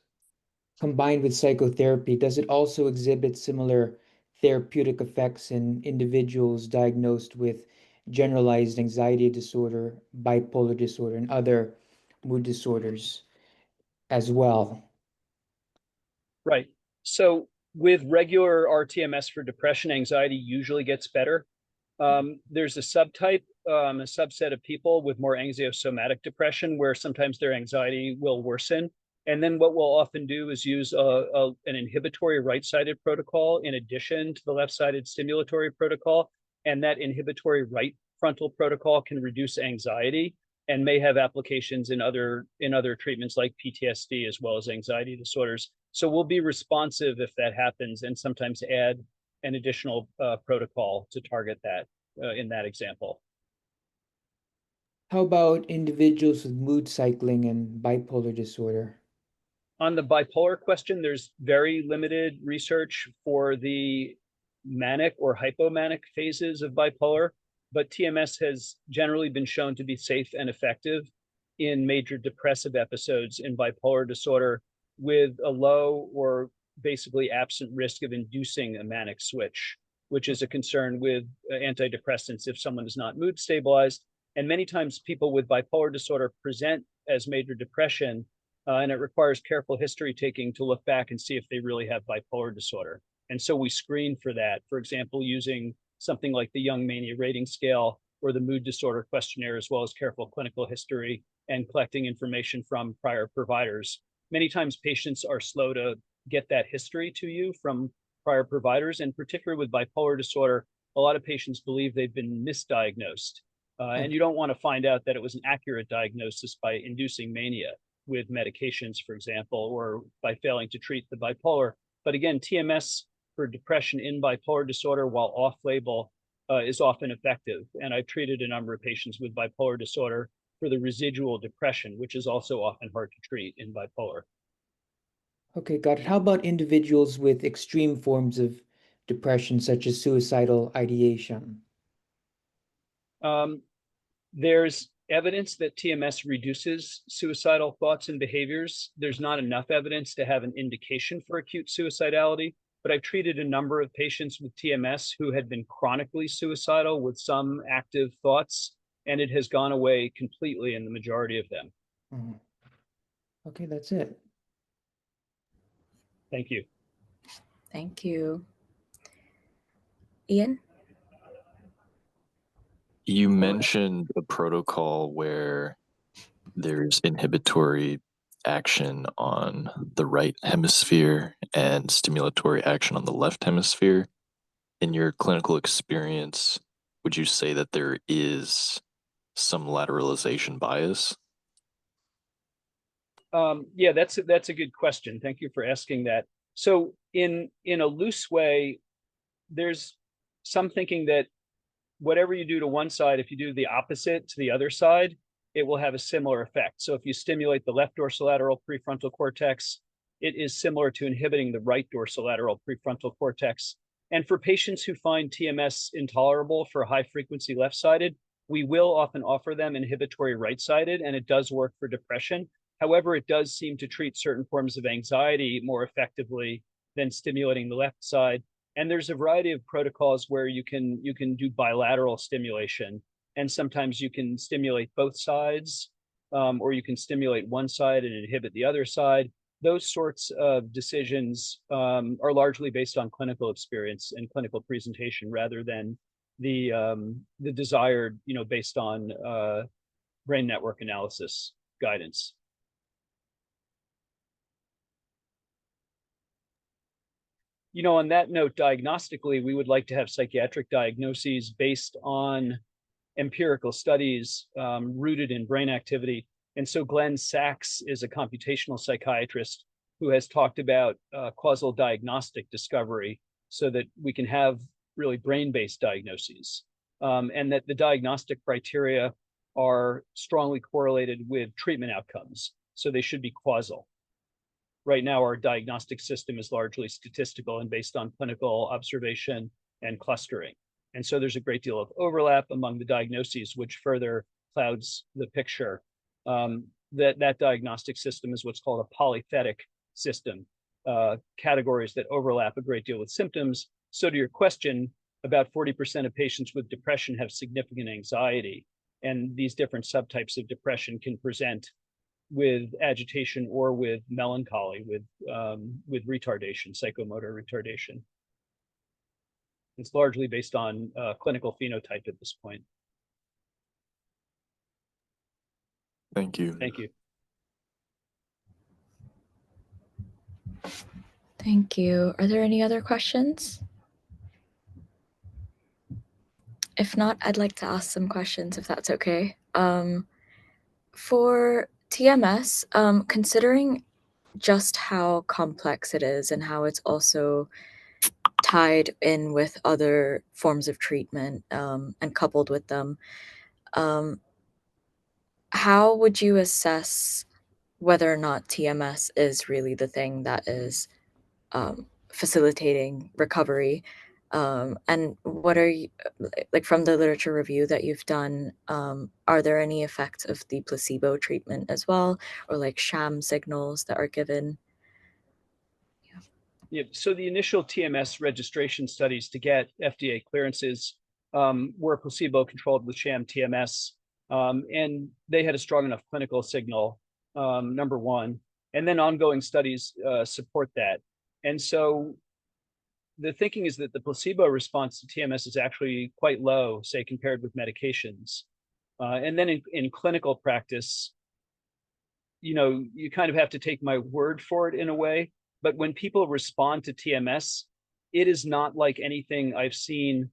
combined with psychotherapy, does it also exhibit similar therapeutic effects in individuals diagnosed with generalized anxiety disorder, bipolar disorder, and other mood disorders as well? Right. So with regular RTMS for depression, anxiety usually gets better. There's a subtype, a subset of people with more anxiosomatic depression where sometimes their anxiety will worsen. And then what we'll often do is use an inhibitory right-sided protocol in addition to the left-sided stimulatory protocol. And that inhibitory right frontal protocol can reduce anxiety and may have applications in other treatments like PTSD as well as anxiety disorders. So we'll be responsive if that happens and sometimes add an additional protocol to target that in that example. How about individuals with mood cycling and bipolar disorder? On the bipolar question, there's very limited research for the manic or hypomanic phases of bipolar, but TMS has generally been shown to be safe and effective in major depressive episodes in bipolar disorder with a low or basically absent risk of inducing a manic switch, which is a concern with antidepressants if someone is not mood stabilized. And many times people with bipolar disorder present as major depression, and it requires careful history taking to look back and see if they really have bipolar disorder. And so we screen for that, for example, using something like the Young Mania Rating Scale or the Mood Disorder Questionnaire, as well as careful clinical history and collecting information from prior providers. Many times patients are slow to get that history to you from prior providers, and particularly with bipolar disorder, a lot of patients believe they've been misdiagnosed. And you don't want to find out that it was an accurate diagnosis by inducing mania with medications, for example, or by failing to treat the bipolar. But again, TMS for depression in bipolar disorder while off-label is often effective. And I've treated a number of patients with bipolar disorder for the residual depression, which is also often hard to treat in bipolar. Okay, got it. How about individuals with extreme forms of depression, such as suicidal ideation? There's evidence that TMS reduces suicidal thoughts and behaviors. There's not enough evidence to have an indication for acute suicidality, but I've treated a number of patients with TMS who had been chronically suicidal with some active thoughts, and it has gone away completely in the majority of them. Mhm. Okay, that's it. Thank you. Thank you. Ian? You mentioned a protocol where there's inhibitory action on the right hemisphere and stimulatory action on the left hemisphere. In your clinical experience, would you say that there is some lateralization bias? Yeah, that's a good question. Thank you for asking that. So in a loose way, there's some thinking that whatever you do to one side, if you do the opposite to the other side, it will have a similar effect. So if you stimulate the left dorsolateral prefrontal cortex, it is similar to inhibiting the right dorsolateral prefrontal cortex. And for patients who find TMS intolerable for high frequency left-sided, we will often offer them inhibitory right-sided, and it does work for depression. However, it does seem to treat certain forms of anxiety more effectively then stimulating the left side. And there's a variety of protocols where you can do bilateral stimulation, and sometimes you can stimulate both sides, or you can stimulate one side and inhibit the other side. Those sorts of decisions are largely based on clinical experience and clinical presentation, rather than the desired, based on brain network analysis guidance. On that note, diagnostically, we would like to have psychiatric diagnoses based on empirical studies rooted in brain activity. And so Glenn Sachs is a computational psychiatrist who has talked about causal diagnostic discovery, so that we can have really brain-based diagnoses, and that the diagnostic criteria are strongly correlated with treatment outcomes. So they should be causal. Right now, our diagnostic system is largely statistical and based on clinical observation and clustering. And so there's a great deal of overlap among the diagnoses, which further clouds the picture. That diagnostic system is what's called a polythetic system, categories that overlap a great deal with symptoms. So to your question, about 40% of patients with depression have significant anxiety. And these different subtypes of depression can present with agitation or with melancholy, with retardation, psychomotor retardation. It's largely based on clinical phenotype at this point. Thank you. Thank you. Thank you. Are there any other questions? If not, I'd like to ask some questions, if that's okay. For TMS, considering just how complex it is and how it's also tied in with other forms of treatment, and coupled with them, how would you assess whether or not TMS is really the thing that is facilitating recovery? And what are you, like, from the literature review that you've done, are there any effects of the placebo treatment as well, or like sham signals that are given? Yeah, so the initial TMS registration studies to get FDA clearances were placebo-controlled with sham TMS, and they had a strong enough clinical signal, number one, and then ongoing studies support that. And so the thinking is that the placebo response to TMS is actually quite low, say, compared with medications. And then in clinical practice, you kind of have to take my word for it in a way. But when people respond to TMS, it is not like anything I've seen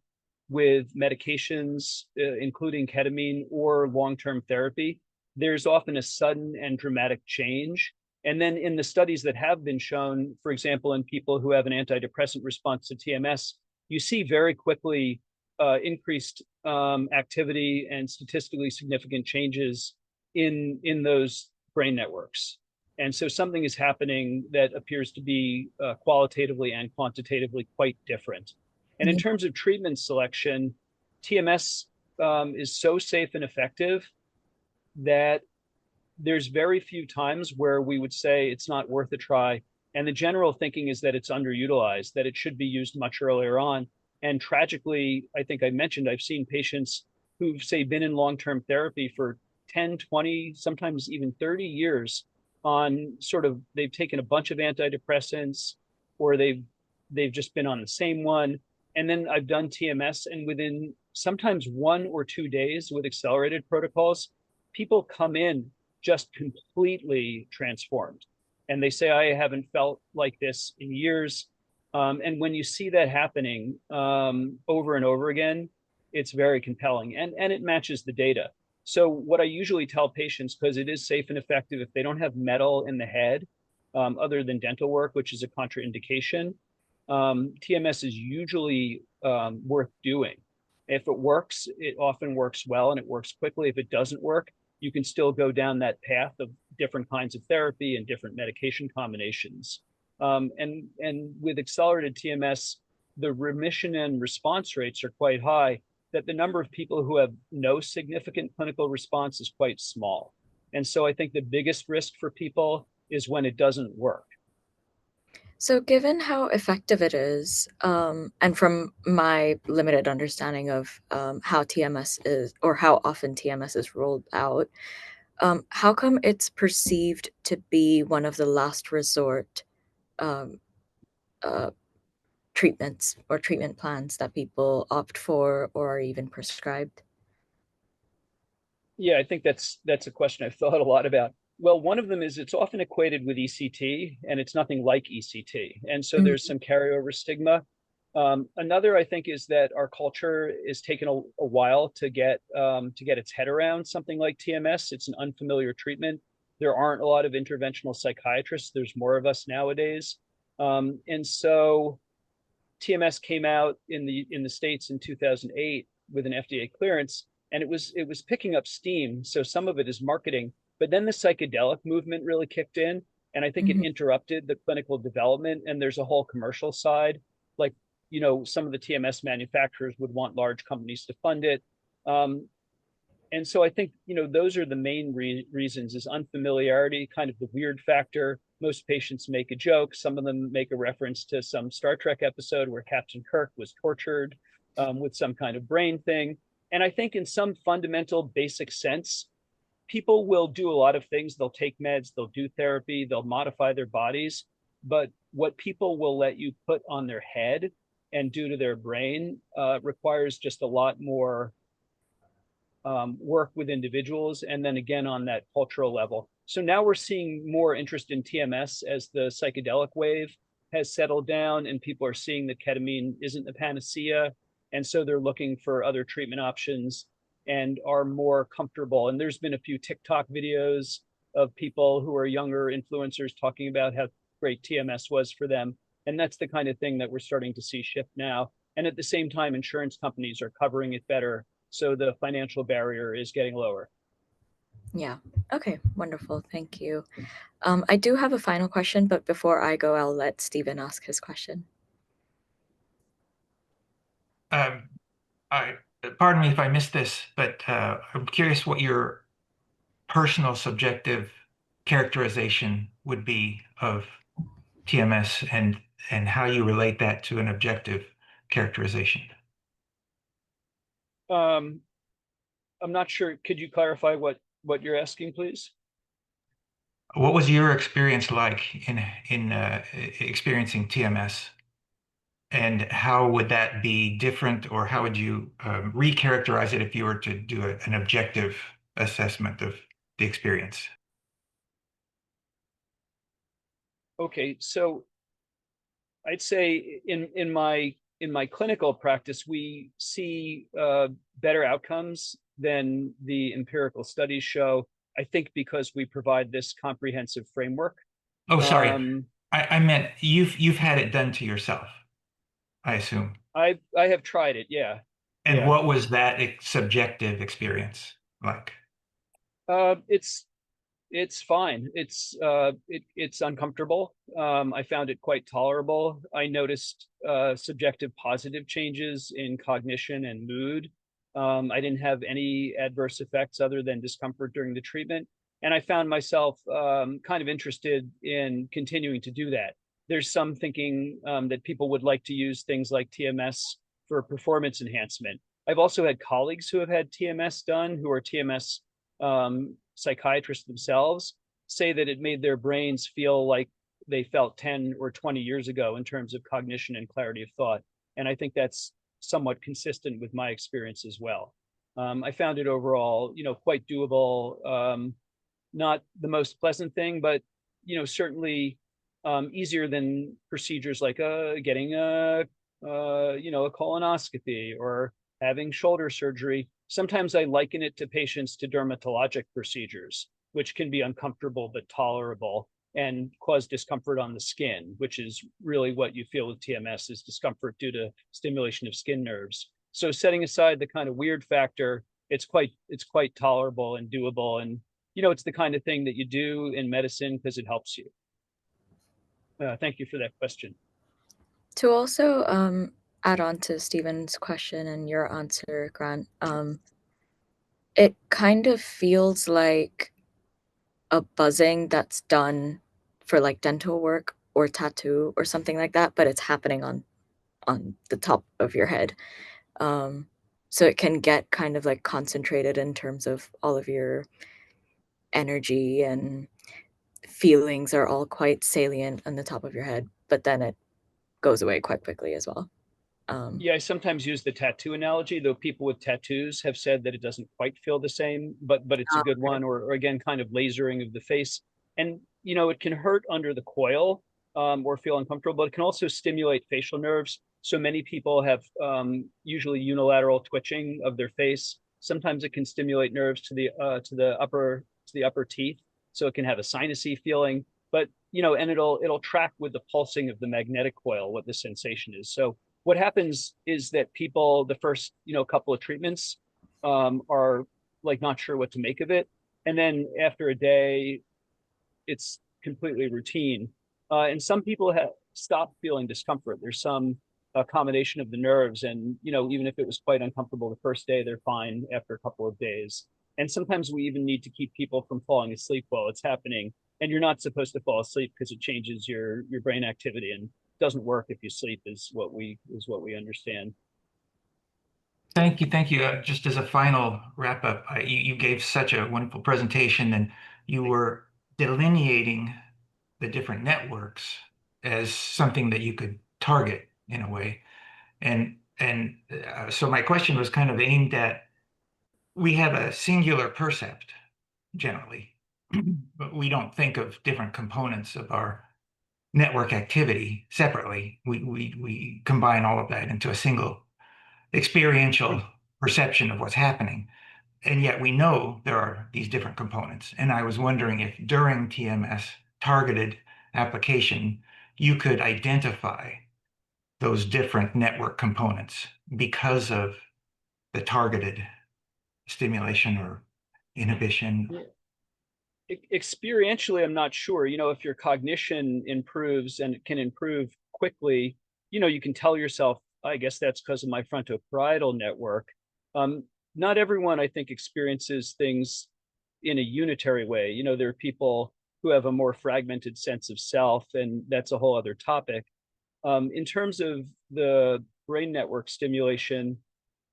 with medications, including ketamine or long-term therapy. There's often a sudden and dramatic change. And then in the studies that have been shown, for example, in people who have an antidepressant response to TMS, you see very quickly increased activity and statistically significant changes in those brain networks. And so something is happening that appears to be qualitatively and quantitatively quite different. And in terms of treatment selection, TMS is so safe and effective that there's very few times where we would say it's not worth a try. And the general thinking is that it's underutilized, that it should be used much earlier on. And tragically, I think I mentioned, I've seen patients who've, say, been in long-term therapy for 10, 20, sometimes even 30 years on they've taken a bunch of antidepressants, or they've just been on the same one. And then I've done TMS, and within sometimes 1 or 2 days with accelerated protocols, people come in just completely transformed. And they say, I haven't felt like this in years. And when you see that happening over and over again, it's very compelling, and it matches the data. So what I usually tell patients, because it is safe and effective, if they don't have metal in the head, other than dental work, which is a contraindication, TMS is usually worth doing. If it works, it often works well and it works quickly. If it doesn't work, you can still go down that path of different kinds of therapy and different medication combinations. And with accelerated TMS, the remission and response rates are quite high, that the number of people who have no significant clinical response is quite small. And so I think the biggest risk for people is when it doesn't work. So, given how effective it is, and from my limited understanding of how TMS is, or how often TMS is rolled out, how come it's perceived to be one of the last resort um, uh, treatments or treatment plans that people opt for or are even prescribed? Yeah, I think that's a question I've thought a lot about. Well, one of them is it's often equated with ECT, and it's nothing like ECT, and so Mhm. there's some carryover stigma. Another, I think, is that our culture is taken a while to get its head around something like TMS. It's an unfamiliar treatment. There aren't a lot of interventional psychiatrists. There's more of us nowadays, and so TMS came out in the States in 2008 with an FDA clearance, and it was picking up steam. So some of it is marketing, but then the psychedelic movement really kicked in, and I think it Mhm. interrupted the clinical development. And there's a whole commercial side, like some of the TMS manufacturers would want large companies to fund it. Um, and so I think those are the main reasons: is unfamiliarity, kind of the weird factor. Most patients make a joke. Some of them make a reference to some Star Trek episode where Captain Kirk was tortured with some kind of brain thing. And I think in some fundamental basic sense, people will do a lot of things. They'll take meds, they'll do therapy, they'll modify their bodies, but what people will let you put on their head and do to their brain requires just a lot more work with individuals, and then again on that cultural level. So now we're seeing more interest in TMS as the psychedelic wave has settled down, and people are seeing that ketamine isn't the panacea, and so they're looking for other treatment options and are more comfortable. And there's been a few TikTok videos of people who are younger influencers talking about how great TMS was for them, and that's the kind of thing that we're starting to see shift now. And at the same time, insurance companies are covering it better, so the financial barrier is getting lower. Yeah. Okay. Wonderful. Thank you. I do have a final question, but before I go, I'll let Stephen ask his question. Um, I pardon me if I missed this, but I'm curious what your personal subjective characterization would be of TMS and how you relate that to an objective characterization. Um, I'm not sure. Could you clarify what you're asking, please? What was your experience like in experiencing TMS, and how would that be different, or how would you recharacterize it if you were to do an objective assessment of the experience? Okay, so I'd say in my clinical practice, we see better outcomes than the empirical studies show. I think because we provide this comprehensive framework. Oh, sorry. Um, I meant you've had it done to yourself, I assume. I have tried it, yeah, And yeah. what was that subjective experience like? It's fine. It's uncomfortable. I found it quite tolerable. I noticed subjective positive changes in cognition and mood. I didn't have any adverse effects other than discomfort during the treatment, and I found myself kind of interested in continuing to do that. There's some thinking that people would like to use things like TMS for performance enhancement. I've also had colleagues who have had TMS done, who are TMS psychiatrists themselves, say that it made their brains feel like they felt 10 or 20 years ago in terms of cognition and clarity of thought. And I think that's somewhat consistent with my experience as well. I found it overall, quite doable. Not the most pleasant thing, but certainly easier than procedures like getting a colonoscopy or having shoulder surgery. Sometimes I liken it to patients to dermatologic procedures, which can be uncomfortable but tolerable and cause discomfort on the skin, which is really what you feel with TMS, is discomfort due to stimulation of skin nerves. So setting aside the kind of weird factor, it's quite tolerable and doable. And it's the kind of thing that you do in medicine because it helps you. Thank you for that question. To also add on to Stephen's question and your answer, Grant, it kind of feels like a buzzing that's done for like dental work or tattoo or something like that, but it's happening on the top of your head. So it can get kind of like concentrated in terms of all of your energy and feelings are all quite salient on the top of your head, but then it goes away quite quickly as well. Yeah, I sometimes use the tattoo analogy, though people with tattoos have said that it doesn't quite feel the same, but it's a good Okay. one, or again, kind of lasering of the face. And it can hurt under the coil, or feel uncomfortable, but it can also stimulate facial nerves. So many people have usually unilateral twitching of their face. Sometimes it can stimulate nerves to the upper teeth, so it can have a sinusy feeling. But and it'll track with the pulsing of the magnetic coil what the sensation is. So what happens is that people, the first couple of treatments, are like not sure what to make of it, and then after a day it's completely routine. And some people have stopped feeling discomfort. There's some accommodation of the nerves, and even if it was quite uncomfortable the first day, they're fine after a couple of days. And sometimes we even need to keep people from falling asleep while it's happening, and you're not supposed to fall asleep because it changes your brain activity and doesn't work if you sleep, is what we understand. Thank you. Thank you. Just as a final wrap up, you gave such a wonderful presentation, and you were delineating the different networks as something that you could target in a way. And so my question was kind of aimed at, we have a singular percept generally, but we don't think of different components of our network activity separately. We combine all of that into a single experiential perception of what's happening. And yet we know there are these different components. And I was wondering if during TMS targeted application, you could identify those different network components because of the targeted stimulation or inhibition. Experientially, I'm not sure. If your cognition improves and it can improve quickly, you can tell yourself, I guess that's because of my frontoparietal network. Um, Not everyone, I think, experiences things in a unitary way. There are people who have a more fragmented sense of self, and that's a whole other topic. In terms of the brain network stimulation,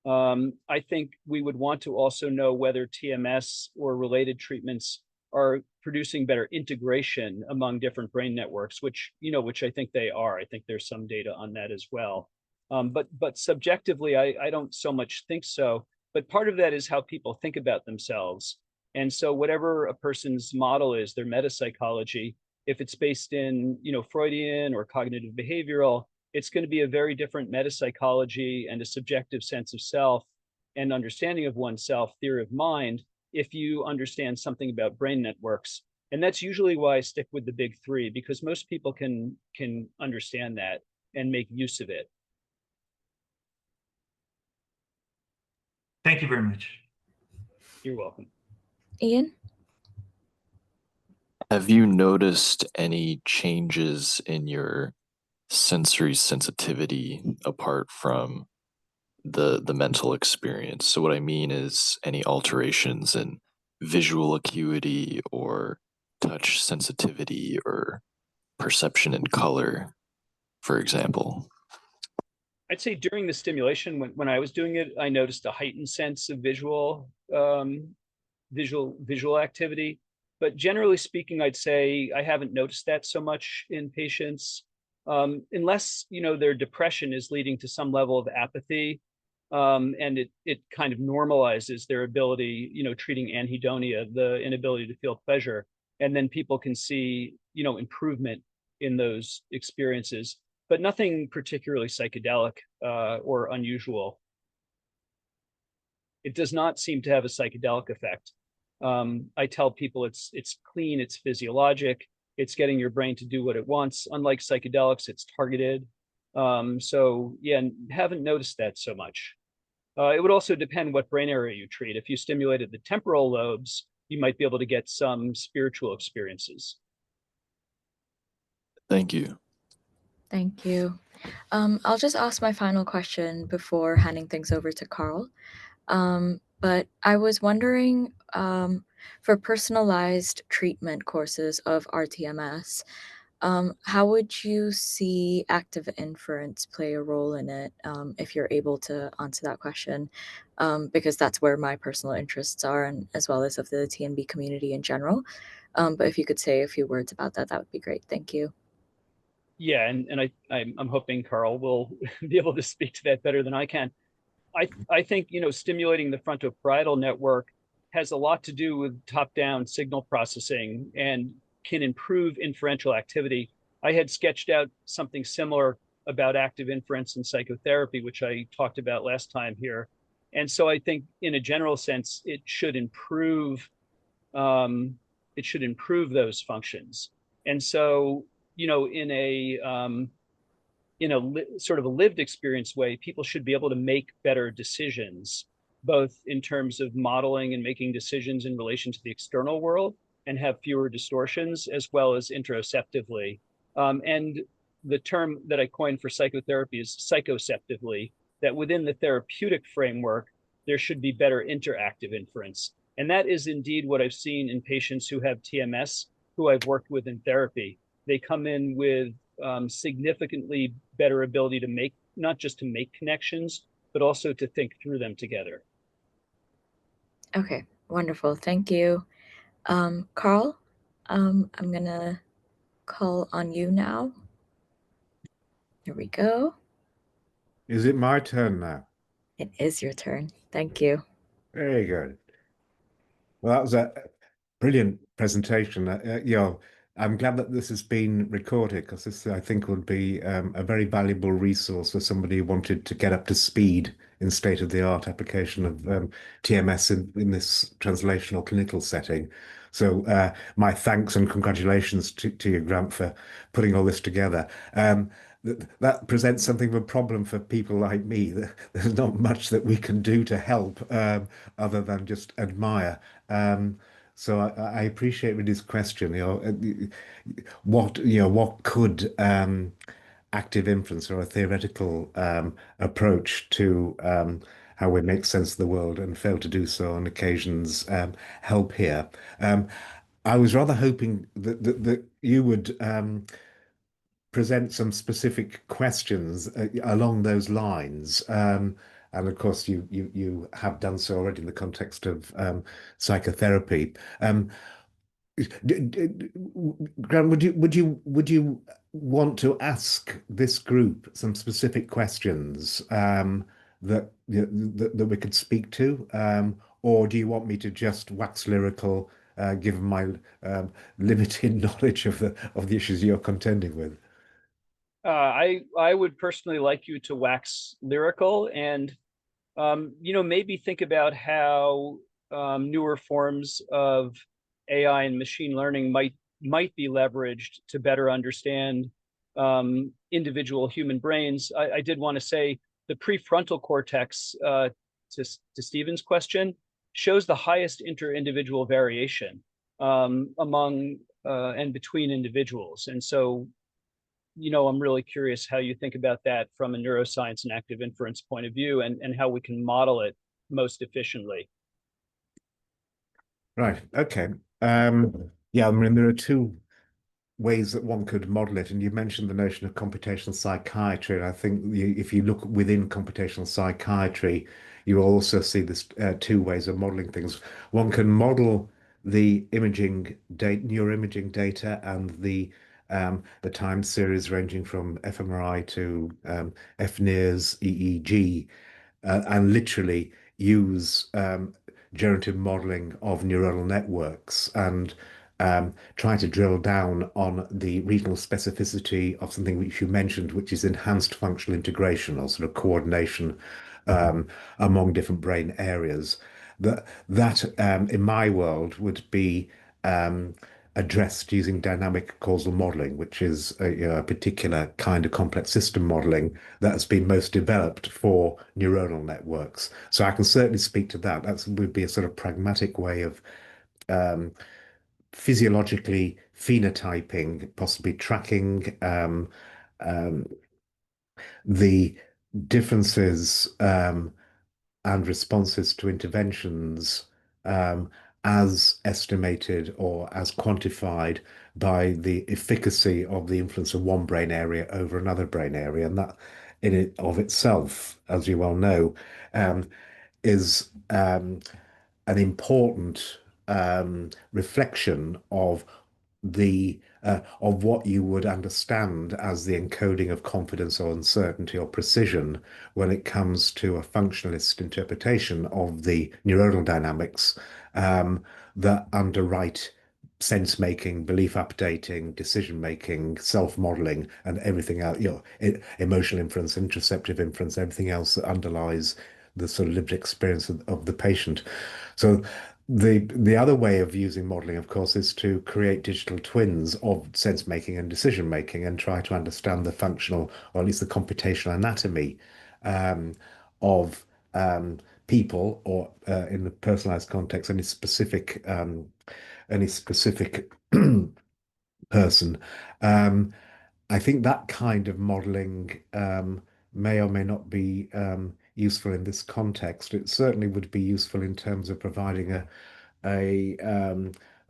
I think we would want to also know whether TMS or related treatments are producing better integration among different brain networks, which I think they are. I think there's some data on that as well. But subjectively, I don't so much think so. But part of that is how people think about themselves. And so whatever a person's model is, their metapsychology, if it's based in Freudian or cognitive behavioral, it's going to be a very different metapsychology and a subjective sense of self and understanding of oneself, theory of mind, if you understand something about brain networks. And that's usually why I stick with the big three, because most people can understand that and make use of it. Thank you very much. You're welcome. Ian? Have you noticed any changes in your sensory sensitivity apart from the mental experience? So what I mean is any alterations in visual acuity or touch sensitivity or perception in color, for example. I'd say during the stimulation, when I was doing it, I noticed a heightened sense of visual activity. But generally speaking, I'd say I haven't noticed that so much in patients, unless their depression is leading to some level of apathy, and it kind of normalizes their ability, treating anhedonia, the inability to feel pleasure, and then people can see improvement in those experiences, but nothing particularly psychedelic or unusual. It does not seem to have a psychedelic effect. I tell people it's clean, it's physiologic, it's getting your brain to do what it wants. Unlike psychedelics, it's targeted. So yeah, haven't noticed that so much. It would also depend what brain area you treat. If you stimulated the temporal lobes, you might be able to get some spiritual experiences. Thank you. Thank you. I'll just ask my final question before handing things over to Carl. But I was wondering, for personalized treatment courses of RTMS, How would you see active inference play a role in it, if you're able to answer that question? Because that's where my personal interests are, and as well as of the TNB community in general. But if you could say a few words about that, that would be great. Thank you. Yeah, and I'm hoping Carl will be able to speak to that better than I can. I think, stimulating the frontoparietal network has a lot to do with top-down signal processing and can improve inferential activity. I had sketched out something similar about active inference in psychotherapy, which I talked about last time here. And so I think in a general sense, um, it should improve those functions. And so, in a sort of a lived experience way, people should be able to make better decisions, both in terms of modeling and making decisions in relation to the external world and have fewer distortions, as well as interoceptively. And the term that I coined for psychotherapy is psychoceptively, that within the therapeutic framework, there should be better interactive inference. And that is indeed what I've seen in patients who have TMS, who I've worked with in therapy. They come in with significantly better ability to make, not just to make connections, but also to think through them together. Okay, wonderful. Thank you. Carl, I'm gonna call on you now. Here we go. Is it my turn now? It is your turn. Thank you. Very good. Well, that was a brilliant presentation. I'm glad that this has been recorded because this, I think, would be a very valuable resource for somebody who wanted to get up to speed in state-of-the-art application of TMS in this translational clinical setting. So my thanks and congratulations to you, Grant, for putting all this together. That presents something of a problem for people like me. There's not much that we can do to help other than just admire. So I appreciate Riddy's question. What could active inference or a theoretical approach to how we make sense of the world and fail to do so on occasions help here? I was rather hoping that you would present some specific questions along those lines. And of course, you have done so already in the context of psychotherapy. Graham, would you want to ask this group some specific questions that we could speak to, or do you want me to just wax lyrical, given my limited knowledge of the issues you're contending with? I would personally like you to wax lyrical and maybe think about how newer forms of AI and machine learning might be leveraged to better understand individual human brains. I did want to say the prefrontal cortex, to Stephen's question, shows the highest inter-individual variation among and between individuals. And so, I'm really curious how you think about that from a neuroscience and active inference point of view, and how we can model it most efficiently. Right. Okay. Yeah, I mean, there are two ways that one could model it, and you mentioned the notion of computational psychiatry. And I think if you look within computational psychiatry, you also see this two ways of modeling things. One can model the imaging data, neuroimaging data, and the time series ranging from fMRI to FNIRS, EEG, and literally use generative modeling of neuronal networks and try to drill down on the regional specificity of something which you mentioned, which is enhanced functional integration or sort of coordination among different brain areas. That in my world would be addressed using dynamic causal modeling, which is a particular kind of complex system modeling that has been most developed for neuronal networks. So I can certainly speak to that. That would be a sort of pragmatic way of physiologically phenotyping, possibly tracking the differences and responses to interventions as estimated or as quantified by the efficacy of the influence of one brain area over another brain area. And that in it of itself, as you well know, is an important reflection of the of what you would understand as the encoding of confidence or uncertainty or precision when it comes to a functionalist interpretation of the neuronal dynamics that underwrite sense making, belief updating, decision making, self-modeling, and everything else, emotional inference, interoceptive inference, everything else that underlies the sort of lived experience of the patient. So the other way of using modeling, of course, is to create digital twins of sense making and decision making and try to understand the functional, or at least the computational anatomy of people, or in the personalized context, any specific person. I think that kind of modeling may or may not be useful in this context. It certainly would be useful in terms of providing a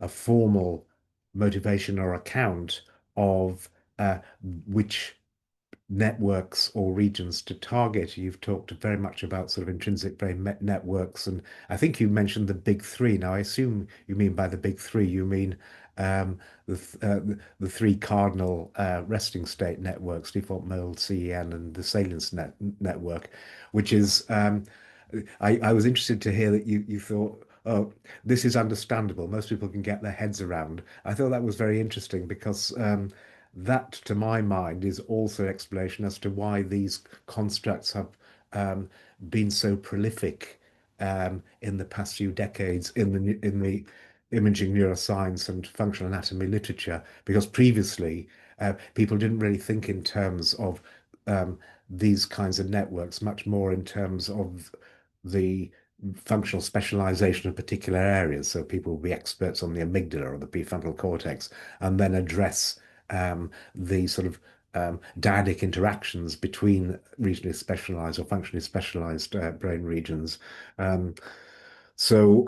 formal motivation or account of which networks or regions to target. You've talked very much about sort of intrinsic brain networks, and I think you mentioned the big three. Now, I assume you mean by the big three, you mean the three cardinal resting state networks, default mode, CEN, and the salience network, which is, I was interested to hear that you thought, oh, this is understandable. Most people can get their heads around. I thought that was very interesting because that, to my mind, is also an explanation as to why these constructs have been so prolific in the past few decades in the imaging neuroscience and functional anatomy literature. Because previously, people didn't really think in terms of these kinds of networks, much more in terms of the functional specialization of particular areas. So people will be experts on the amygdala or the prefrontal cortex, and then address the sort of dyadic interactions between regionally specialized or functionally specialized brain regions. So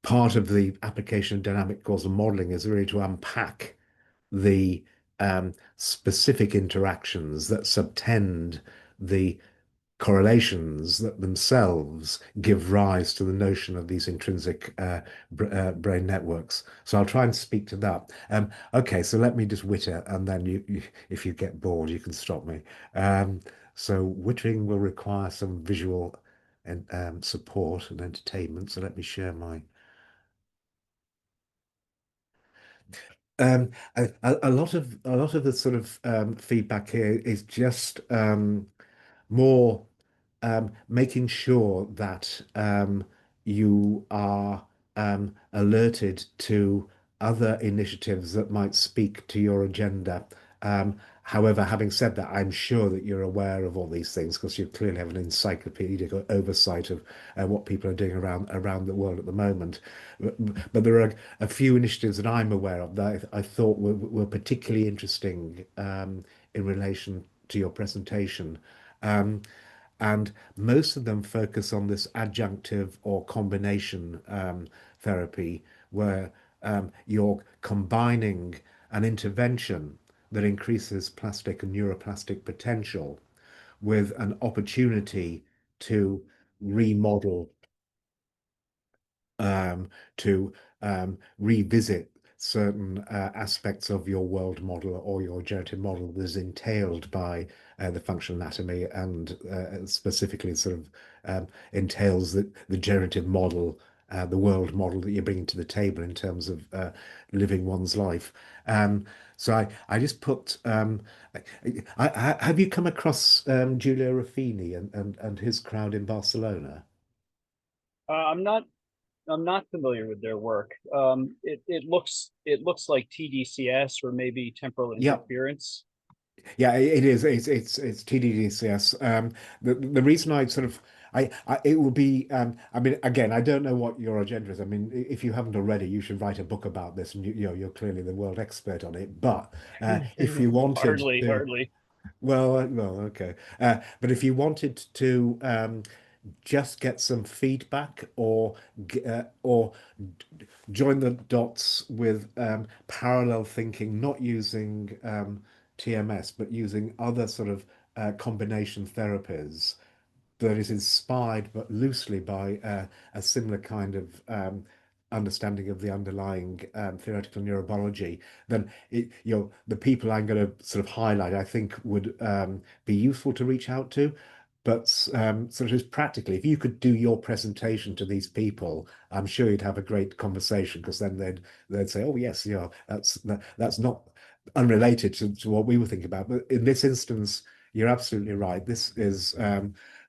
part of the application of dynamic causal modeling is really to unpack the specific interactions that subtend the correlations that themselves give rise to the notion of these intrinsic brain networks. So I'll try and speak to that. Okay, so let me just witter, and then if you get bored, you can stop me. So wittering will require some visual and support and entertainment. So let me share my. A lot of the sort of feedback here is just more making sure that you are alerted to other initiatives that might speak to your agenda. However, having said that, I'm sure that you're aware of all these things because you clearly have an encyclopedic oversight of what people are doing around the world at the moment. But there are a few initiatives that I'm aware of that I thought were particularly interesting in relation to your presentation. And most of them focus on this adjunctive or combination therapy, where you're combining an intervention that increases plastic and neuroplastic potential with an opportunity to remodel, to revisit certain aspects of your world model or your generative model that is entailed by the functional anatomy, and specifically sort of entails the generative model, the world model that you're bringing to the table in terms of living one's life. So I just put, have you come across Giulio Ruffini and his crowd in Barcelona? I'm not familiar with their work. It looks like TDCS or maybe temporal Yeah. interference. Yeah, it is. It's TDDCS. The reason I sort of it will be. I mean, again, I don't know what your agenda is. I mean, if you haven't already, you should write a book about this, and you're clearly the world expert on it. But if you wanted Hardly, to, hardly. well, okay. But if you wanted to just get some feedback or join the dots with parallel thinking, not using TMS, but using other sort of combination therapies that is inspired but loosely by a similar kind of understanding of the underlying theoretical neurobiology, then the people I'm going to sort of highlight, I think, would be useful to reach out to. But sort of practically, if you could do your presentation to these people, I'm sure you'd have a great conversation, because then they'd say, "Oh yes, that's not unrelated to what we were thinking about." But in this instance, you're absolutely right. This is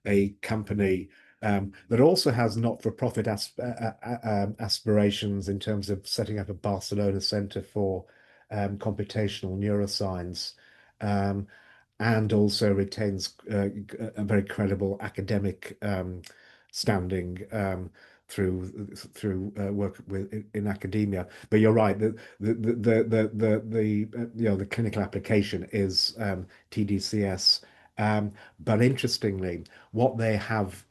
a company that also has not-for-profit aspirations in terms of setting up a Barcelona Center for computational neuroscience, and also retains a very credible academic standing through work in academia. But you're right, the clinical application is TDCS. But interestingly, what they have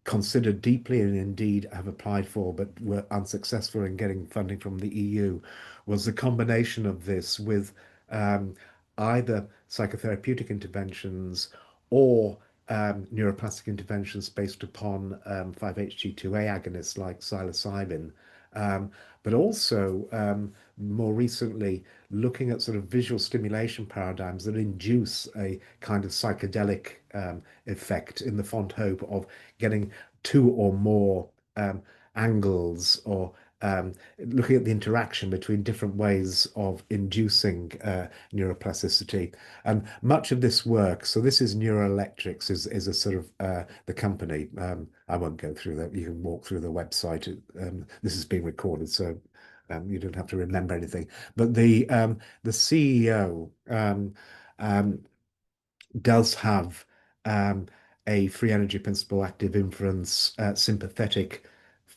considered deeply and indeed have applied for but were unsuccessful in getting funding from the EU was the combination of this with either psychotherapeutic interventions or neuroplastic interventions based upon 5-HT2A agonists like psilocybin, but also more recently looking at sort of visual stimulation paradigms that induce a kind of psychedelic effect, in the fond hope of getting two or more angles, or looking at the interaction between different ways of inducing neuroplasticity. And much of this work, so this is Neuroelectrics, is a sort of the company. I won't go through that. You can walk through the website. This is being recorded, so you don't have to remember anything. But the CEO does have a free energy principle, active inference, sympathetic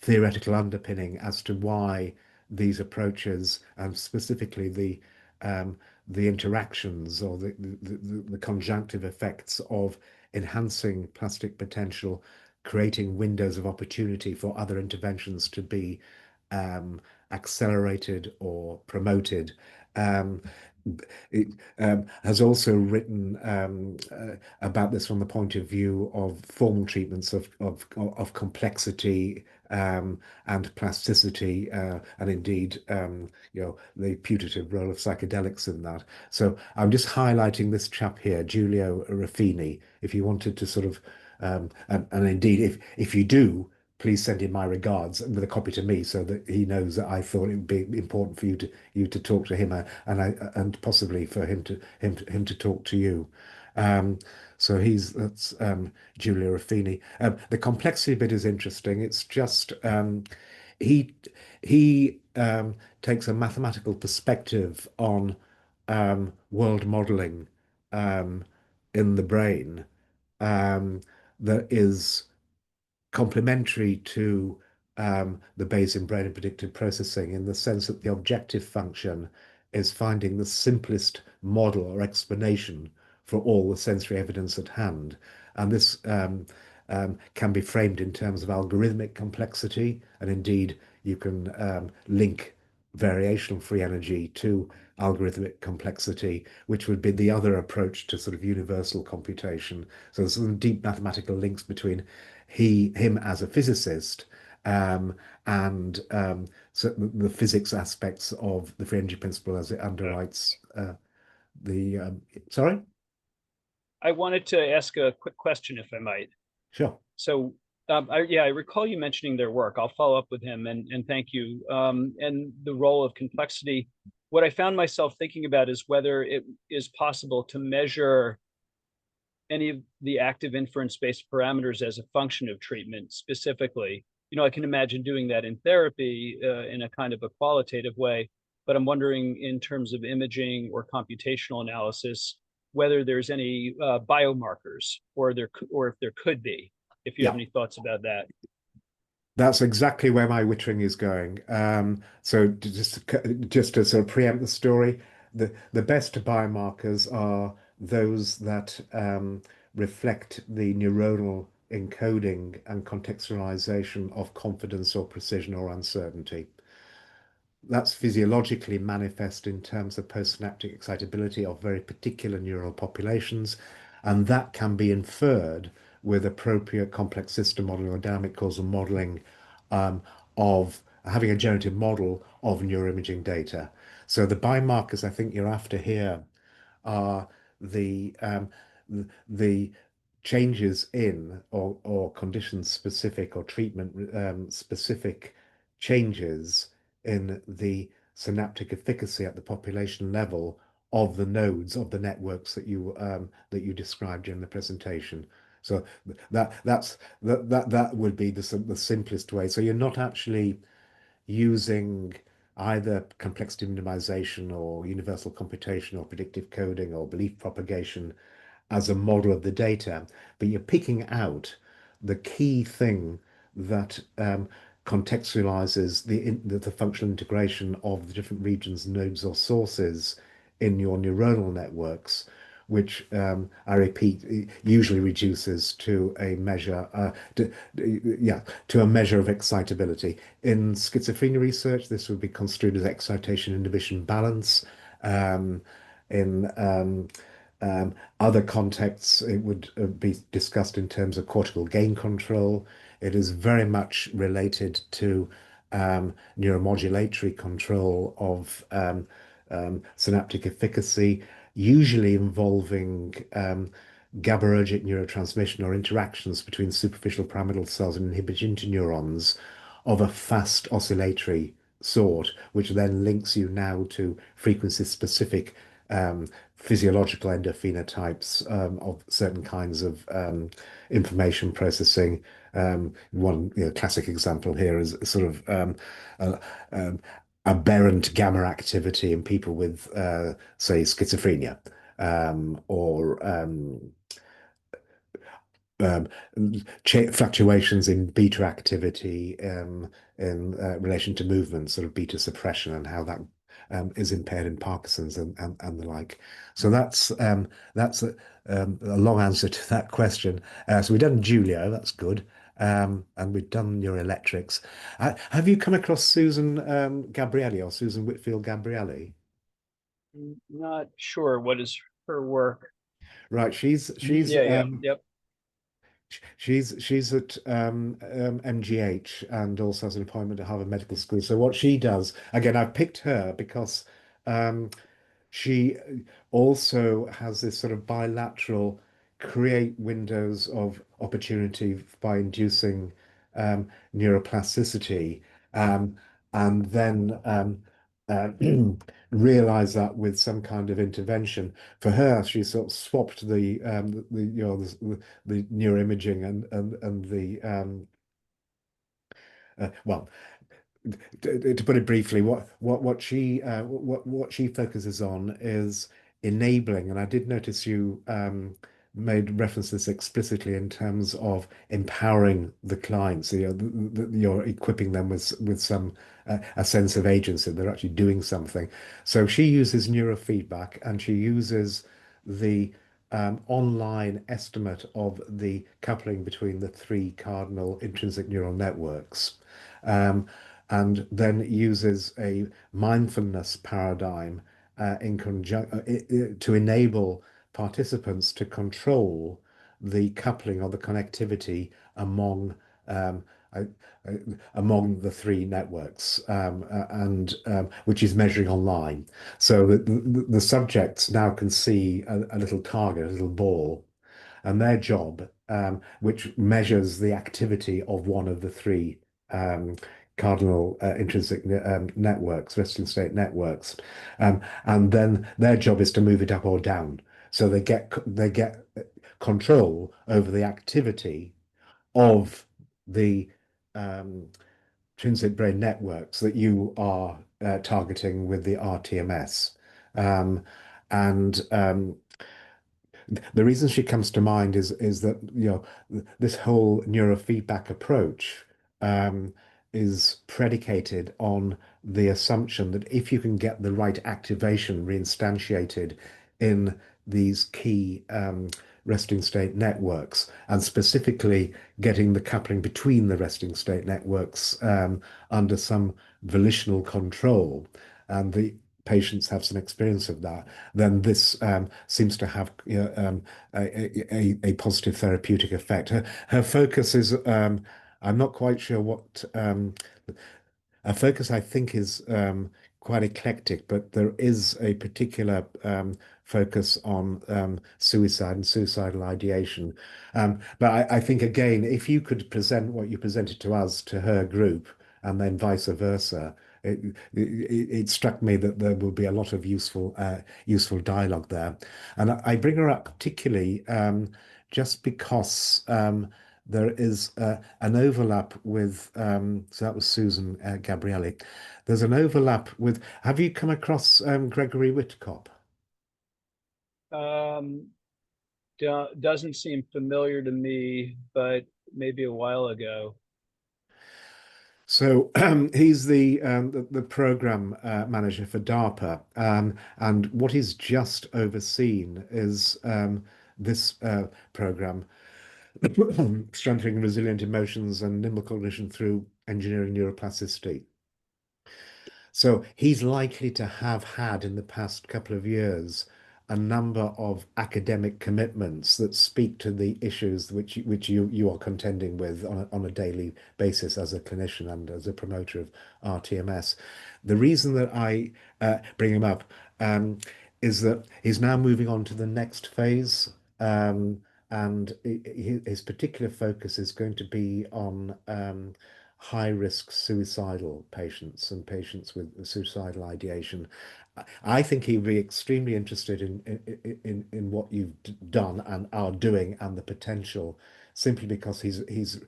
theoretical underpinning as to why these approaches, and specifically the interactions or the conjunctive effects of enhancing plastic potential, creating windows of opportunity for other interventions to be accelerated or promoted. It has also written about this from the point of view of formal treatments of complexity and plasticity, and indeed, the putative role of psychedelics in that. So I'm just highlighting this chap here, Giulio Ruffini. If you wanted to sort of, and indeed, if you do, please send him my regards with a copy to me, so that he knows that I thought it would be important for you to talk to him, and possibly for him to talk to you. So that's Giulio Ruffini. The complexity bit is interesting. It's just he takes a mathematical perspective on world modeling in the brain that is complementary to the Bayesian brain and predictive processing, in the sense that the objective function is finding the simplest model or explanation for all the sensory evidence at hand. And this can be framed in terms of algorithmic complexity, and indeed you can link variational free energy to algorithmic complexity, which would be the other approach to sort of universal computation. So there's some deep mathematical links between him as a physicist, and so the physics aspects of the free energy principle as it underwrites sorry? I wanted to ask a quick question, if I might. Sure. So, I recall you mentioning their work. I'll follow up with him, and thank you. And the role of complexity. What I found myself thinking about is whether it is possible to measure any of the active inference-based parameters as a function of treatment specifically. I can imagine doing that in therapy in a kind of a qualitative way, but I'm wondering, in terms of imaging or computational analysis, whether there's any biomarkers, or if there could be, if you have any thoughts about that. That's exactly where my wittering is going. So just to sort of preempt the story, the best biomarkers are those that reflect the neuronal encoding and contextualization of confidence or precision or uncertainty. That's physiologically manifest in terms of postsynaptic excitability of very particular neural populations, and that can be inferred with appropriate complex system modeling or dynamic causal modeling of having a generative model of neuroimaging data. So the biomarkers I think you're after here are the changes in or condition specific or treatment specific changes in the synaptic efficacy at the population level of the nodes of the networks that you described during the presentation. So that would be the simplest way. So you're not actually using either complexity minimization or universal computation or predictive coding or belief propagation as a model of the data, but you're picking out the key thing that contextualizes the functional integration of the different regions, nodes, or sources in your neuronal networks, which I repeat, usually reduces to a measure, to a measure of excitability. In schizophrenia research, this would be construed as excitation inhibition balance. In other contexts, it would be discussed in terms of cortical gain control. It is very much related to neuromodulatory control of synaptic efficacy, usually involving GABAergic neurotransmission or interactions between superficial pyramidal cells and inhibiting neurons of a fast oscillatory sort, which then links you now to frequency-specific physiological endophenotypes of certain kinds of information processing. One classic example here is sort of aberrant gamma activity in people with, say, schizophrenia, or fluctuations in beta activity in relation to movement, sort of beta suppression, and how that is impaired in Parkinson's and the like. So that's a long answer to that question. So we've done Julio, that's good. And we've done neuroelectrics. Have you come across Susan Gabrielli or Susan Whitfield Gabrielli? Not sure what is her work. Right, she's Yep. She's at MGH and also has an appointment at Harvard Medical School. So what she does, again, I've picked her because she also has this sort of bilateral create windows of opportunity by inducing neuroplasticity, and then uh, realize that with some kind of intervention. For her, she sort of swapped the neuroimaging and the well, to put it briefly, what she focuses on is enabling, and I did notice you made reference to this explicitly in terms of empowering the clients. You're equipping them with some a sense of agency. They're actually doing something. So she uses neurofeedback, and she uses the online estimate of the coupling between the three cardinal intrinsic neural networks. And then uses a mindfulness paradigm to enable participants to control the coupling or the connectivity among um, uh, among the three networks, and which is measuring online. So the subjects now can see a little target, a little ball, and their job, which measures the activity of one of the three cardinal intrinsic networks, resting state networks, and then their job is to move it up or down. So they get control over the activity of the intrinsic brain networks that you are targeting with the RTMS, and the reason she comes to mind is that this whole neurofeedback approach is predicated on the assumption that if you can get the right activation reinstantiated in these key resting state networks, and specifically getting the coupling between the resting state networks under some volitional control, and the patients have some experience of that, then this seems to have a positive therapeutic effect. Her focus is, I'm not quite sure what her focus, I think, is quite eclectic, but there is a particular focus on suicide and suicidal ideation. But I think, again, if you could present what you presented to us to her group, and then vice versa, it struck me that there will be a lot of useful dialogue there. And I bring her up particularly just because there is an overlap with, so that was Susan Gabrielli. There's an overlap with, have you come across Gregory Whitcop? Doesn't seem familiar to me, but maybe a while ago. So he's the program manager for DARPA, and what he's just overseen is this program, strengthening resilient emotions and nimble cognition through engineering neuroplasticity. So he's likely to have had in the past couple of years a number of academic commitments that speak to the issues which you are contending with on a daily basis as a clinician and as a promoter of RTMS. The reason that I bring him up is that he's now moving on to the next phase, and his particular focus is going to be on high-risk suicidal patients and patients with suicidal ideation. I think he'd be extremely interested in what you've done and are doing and the potential, simply because he's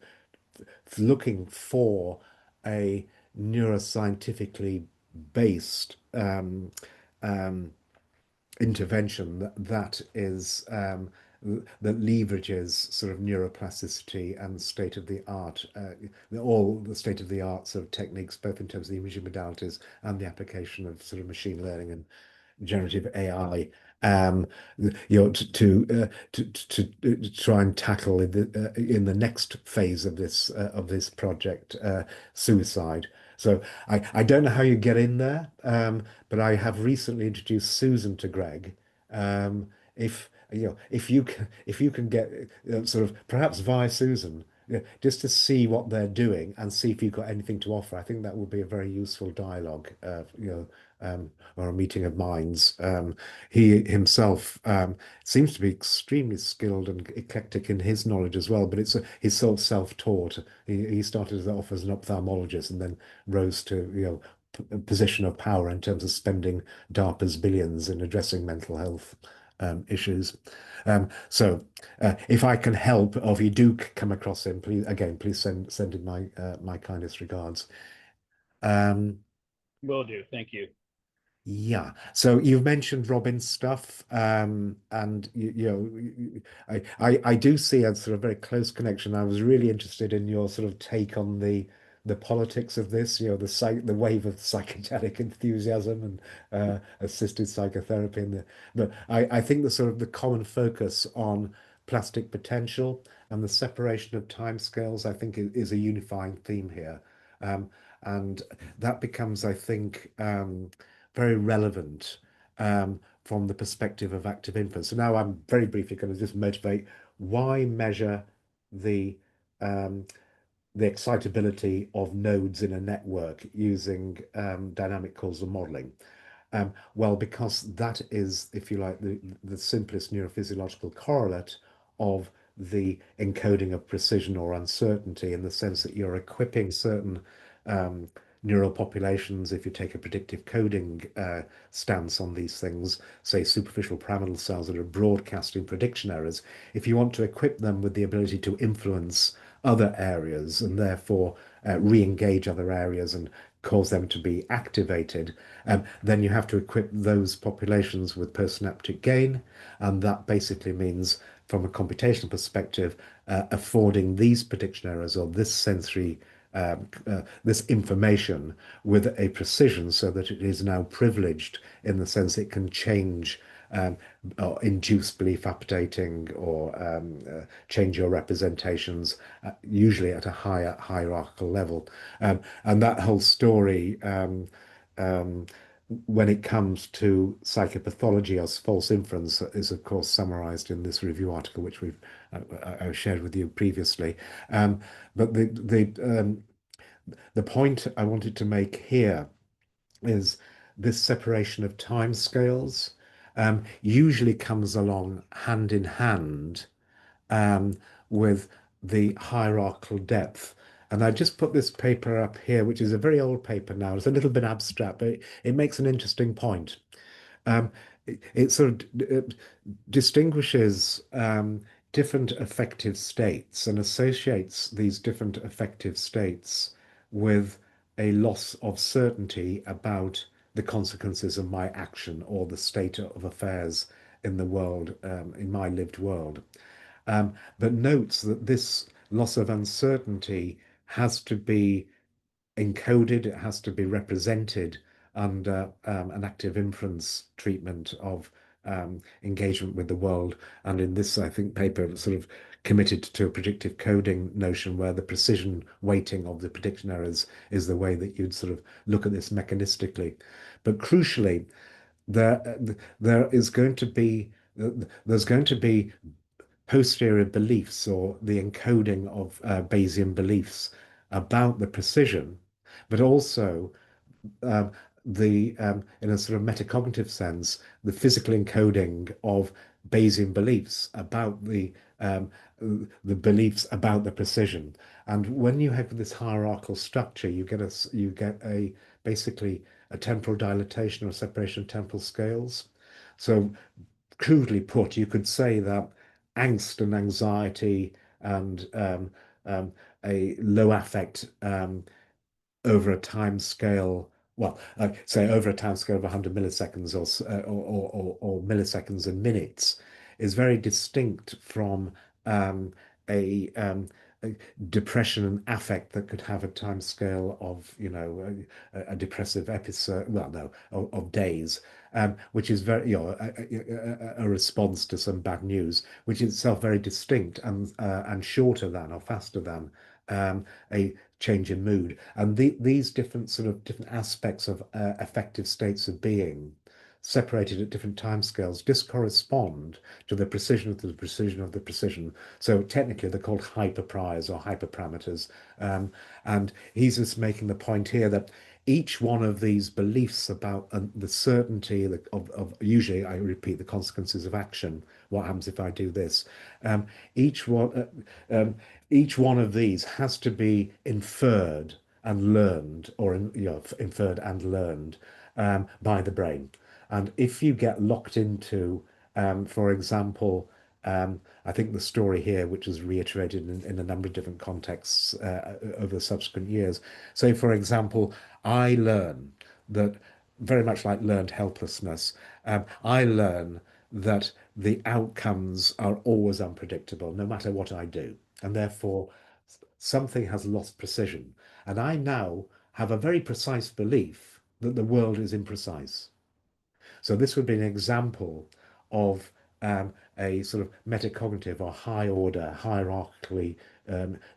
looking for a neuroscientifically based intervention that is that leverages sort of neuroplasticity and state of the art, all the state of the art sort of techniques, both in terms of the imaging modalities and the application of sort of machine learning and generative AI, to try and tackle in the next phase of this project, suicide. So I don't know how you get in there, but I have recently introduced Susan to Greg. If you can get sort of perhaps via Susan, just to see what they're doing and see if you've got anything to offer, I think that would be a very useful dialogue, or a meeting of minds. He himself seems to be extremely skilled and eclectic in his knowledge as well, but he's sort of self-taught. He started off as an ophthalmologist and then rose to a position of power in terms of spending DARPA's billions in addressing mental health issues. So if I can help, or if you do come across him, please send him my kindest regards. Will do. Thank you. Yeah. So you've mentioned Robin's stuff, and I do see a sort of very close connection. I was really interested in your sort of take on the politics of this, the wave of psychedelic enthusiasm and assisted psychotherapy, but I think the sort of the common focus on plastic potential and the separation of timescales, I think, is a unifying theme here, and that becomes, I think, very relevant from the perspective of active infants. So now I'm very briefly going to just motivate why measure the excitability of nodes in a network using dynamic causal modeling. Well, because that is, if you like, the simplest neurophysiological correlate of the encoding of precision or uncertainty, in the sense that you're equipping certain neural populations. If you take a predictive coding stance on these things, say superficial pyramidal cells that are broadcasting prediction errors, if you want to equip them with the ability to influence other areas and therefore re-engage other areas and cause them to be activated, then you have to equip those populations with postsynaptic gain, and that basically means, from a computational perspective, affording these prediction errors or this sensory this information with a precision so that it is now privileged, in the sense it can change or induce belief updating, or change your representations, usually at a higher hierarchical level. And that whole story, when it comes to psychopathology as false inference, is of course summarized in this review article, which I shared with you previously. But the point I wanted to make here is this separation of timescales usually comes along hand in hand with the hierarchical depth. And I just put this paper up here, which is a very old paper now. It's a little bit abstract, but it makes an interesting point. It sort of distinguishes different affective states and associates these different affective states with a loss of certainty about the consequences of my action or the state of affairs in the world, in my lived world. But notes that this loss of uncertainty has to be encoded, it has to be represented under an active inference treatment of engagement with the world. And in this, I think, paper sort of committed to a predictive coding notion where the precision weighting of the prediction errors is the way that you'd sort of look at this mechanistically. But crucially, there's going to be posterior beliefs, or the encoding of Bayesian beliefs about the precision, but also in a sort of metacognitive sense, the physical encoding of Bayesian beliefs about the beliefs about the precision. And when you have this hierarchical structure, you get a basically a temporal dilatation or separation of temporal scales. So crudely put, you could say that angst and anxiety and a low affect over a time scale, well, say over a time scale of 100 milliseconds or milliseconds and minutes, is very distinct from a, a depression and affect that could have a time scale of, a depressive episode, well, no, of days, which is very, a response to some bad news, which is itself very distinct and shorter than or faster than a change in mood. And these different aspects of affective states of being, separated at different timescales, just correspond to the precision of the precision of the precision. So technically they're called hyperpriors or hyperparameters. And he's just making the point here that each one of these beliefs about the certainty of usually, I repeat, the consequences of action, what happens if I do this, each one of these has to be inferred and learned, or inferred and learned by the brain. And if you get locked into, for example, I think the story here, which is reiterated in a number of different contexts over subsequent years. So, for example, I learn that, very much like learned helplessness, I learn that the outcomes are always unpredictable, no matter what I do. And therefore, something has lost precision. And I now have a very precise belief that the world is imprecise. So this would be an example of a sort of metacognitive or high order, hierarchically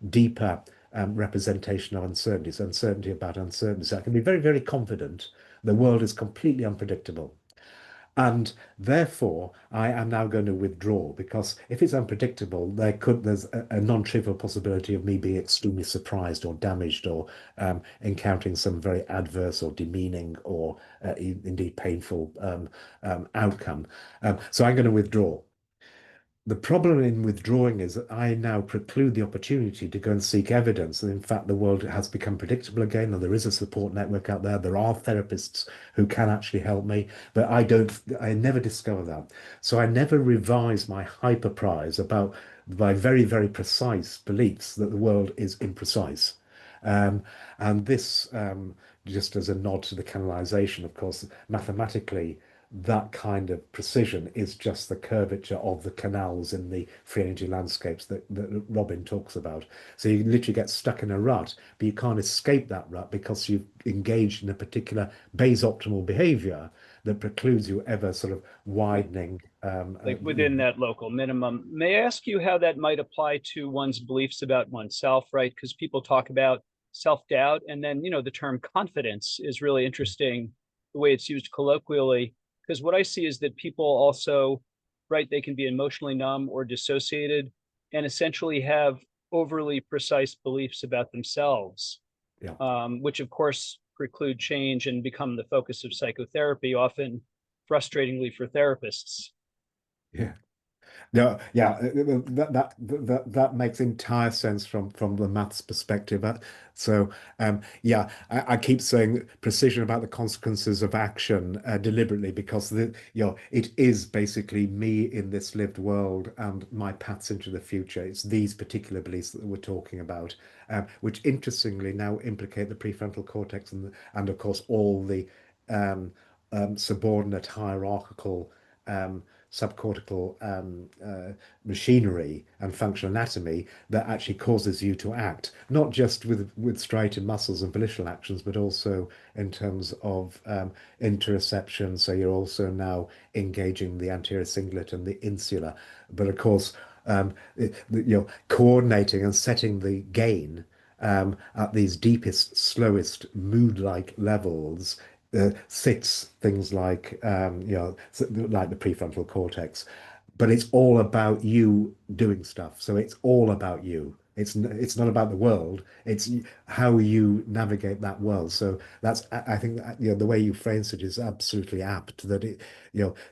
deeper representation of uncertainties, uncertainty about uncertainty. So I can be very, very confident the world is completely unpredictable. And therefore, I am now going to withdraw, because if it's unpredictable, there's a non-trivial possibility of me being extremely surprised or damaged, or encountering some very adverse or demeaning or indeed painful outcome. So I'm going to withdraw. The problem in withdrawing is that I now preclude the opportunity to go and seek evidence that, in fact, the world has become predictable again, and there is a support network out there. There are therapists who can actually help me, but I never discover that. So I never revise my hyperprise about my very, very precise beliefs that the world is imprecise. And this, just as a nod to the canalization, of course, mathematically, that kind of precision is just the curvature of the canals in the free energy landscapes that Robin talks about. So you literally get stuck in a rut, but you can't escape that rut because you've engaged in a particular base optimal behavior that precludes you ever sort of widening. Like within that local minimum. May I ask you how that might apply to one's beliefs about oneself, right? Because people talk about self-doubt, and then, the term confidence is really interesting, the way it's used colloquially, because what I see is that people also, right, they can be emotionally numb or dissociated and essentially have overly precise beliefs about themselves, which of course preclude change and become the focus of psychotherapy, often frustratingly for therapists. Yeah. No, yeah, that makes entire sense from the maths perspective. So, yeah, I keep saying precision about the consequences of action deliberately, because it is basically me in this lived world and my paths into the future. It's these particular beliefs that we're talking about, which interestingly now implicate the prefrontal cortex and of course all the subordinate hierarchical subcortical machinery and functional anatomy that actually causes you to act, not just with striated muscles and volitional actions, but also in terms of interoception. So you're also now engaging the anterior cingulate and the insula. But of course, you're coordinating and setting the gain at these deepest, slowest, mood-like levels sits things like like the prefrontal cortex, but it's all about you doing stuff. So it's all about you. It's not about the world. It's how you navigate that world. So I think that, the way you phrase it is absolutely apt. That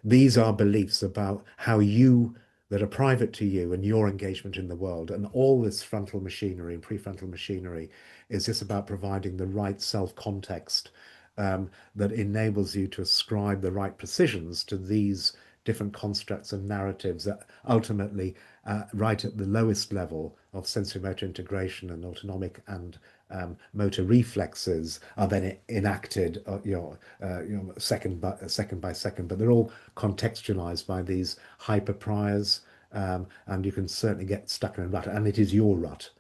these are beliefs about how you that are private to you and your engagement in the world, and all this frontal machinery and prefrontal machinery is just about providing the right self context that enables you to ascribe the right precisions to these different constructs and narratives that ultimately, right at the lowest level of sensorimotor integration and autonomic and motor reflexes, are then enacted, second by second. But they're all contextualized by these hyperpriors, and you can certainly get stuck in a rut, and it is your rut.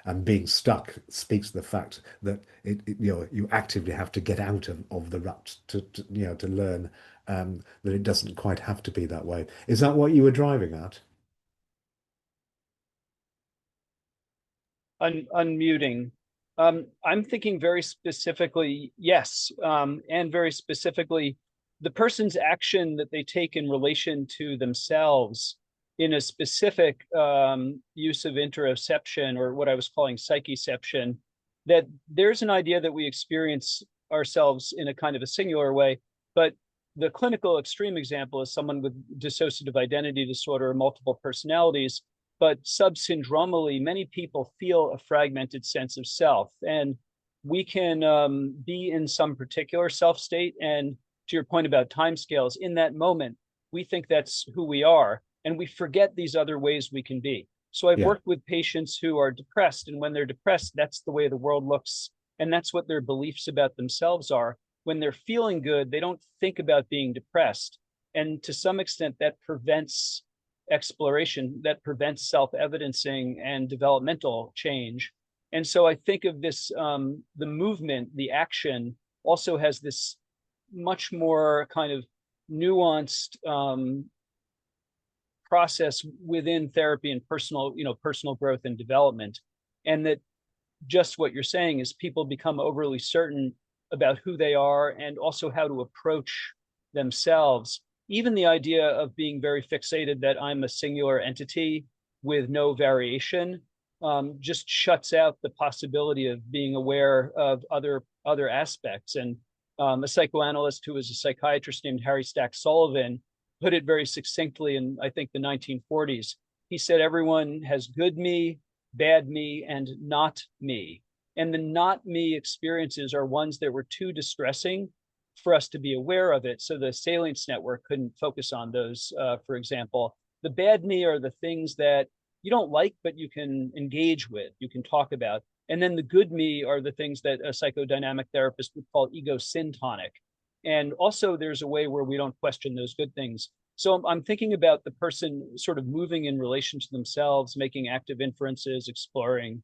And being stuck speaks to the fact that you actively have to get out of the rut to learn that it doesn't quite have to be that way. Is that what you were driving at? Unmuting. I'm thinking very specifically, yes, and very specifically, the person's action that they take in relation to themselves in a specific use of interoception, or what I was calling psycheception, that there's an idea that we experience ourselves in a kind of a singular way, but the clinical extreme example is someone with dissociative identity disorder or multiple personalities, but subsyndromally, many people feel a fragmented sense of self. And we can be in some particular self state. And to your point about timescales, in that moment, we think that's who we are, and we forget these other ways we can be. So I've worked with patients who are depressed, and when they're depressed, that's the way the world looks, and that's what their beliefs about themselves are. When they're feeling good, they don't think about being depressed. And to some extent, that prevents exploration, that prevents self-evidencing and developmental change. And so I think of this, the movement, the action also has this much more kind of nuanced process within therapy and personal growth and development. And that just what you're saying is people become overly certain about who they are and also how to approach themselves. Even the idea of being very fixated that I'm a singular entity with no variation just shuts out the possibility of being aware of other aspects. And a psychoanalyst who was a psychiatrist named Harry Stack Sullivan put it very succinctly in, I think, the 1940s. He said, everyone has good me, bad me, and not me. And the not me experiences are ones that were too distressing for us to be aware of it. So the salience network couldn't focus on those, for example. The bad me are the things that you don't like, but you can engage with, you can talk about. And then the good me are the things that a psychodynamic therapist would call ego syntonic. And also there's a way where we don't question those good things. So I'm thinking about the person sort of moving in relation to themselves, making active inferences, exploring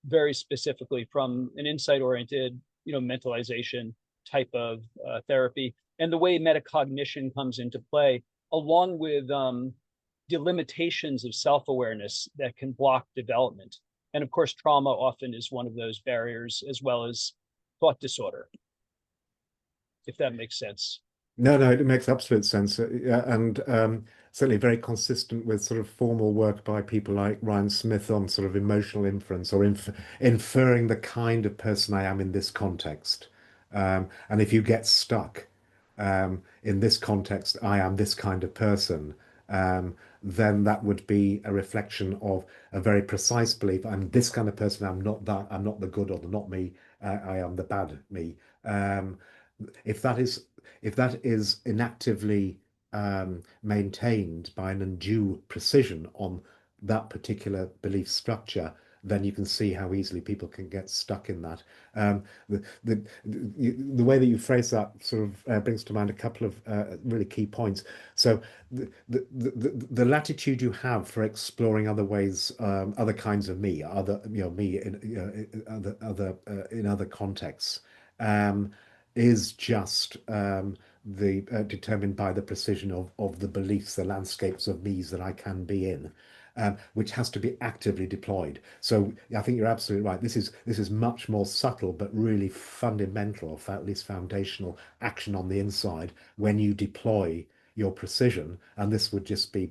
very specifically from an insight-oriented, mentalization type of therapy, and the way metacognition comes into play, along with the limitations of self-awareness that can block development. And of course, trauma often is one of those barriers, as well as thought disorder, if that makes sense. No, no, it makes absolute sense. Yeah, and certainly very consistent with sort of formal work by people like Ryan Smith on sort of emotional inference or inferring the kind of person I am in this context. And if you get stuck in this context, I am this kind of person, then that would be a reflection of a very precise belief. I'm this kind of person. I'm not that. I'm not the good or the not me. I am the bad me. If that is inactively maintained by an undue precision on that particular belief structure, then you can see how easily people can get stuck in that. The way that you phrase that sort of brings to mind a couple of really key points. So the latitude you have for exploring other ways, other kinds of me, me in in other contexts. Is just determined by the precision of the beliefs, the landscapes of me's that I can be in, which has to be actively deployed. So I think you're absolutely right. This is much more subtle, but really fundamental, or at least foundational action on the inside when you deploy your precision. And this would just be,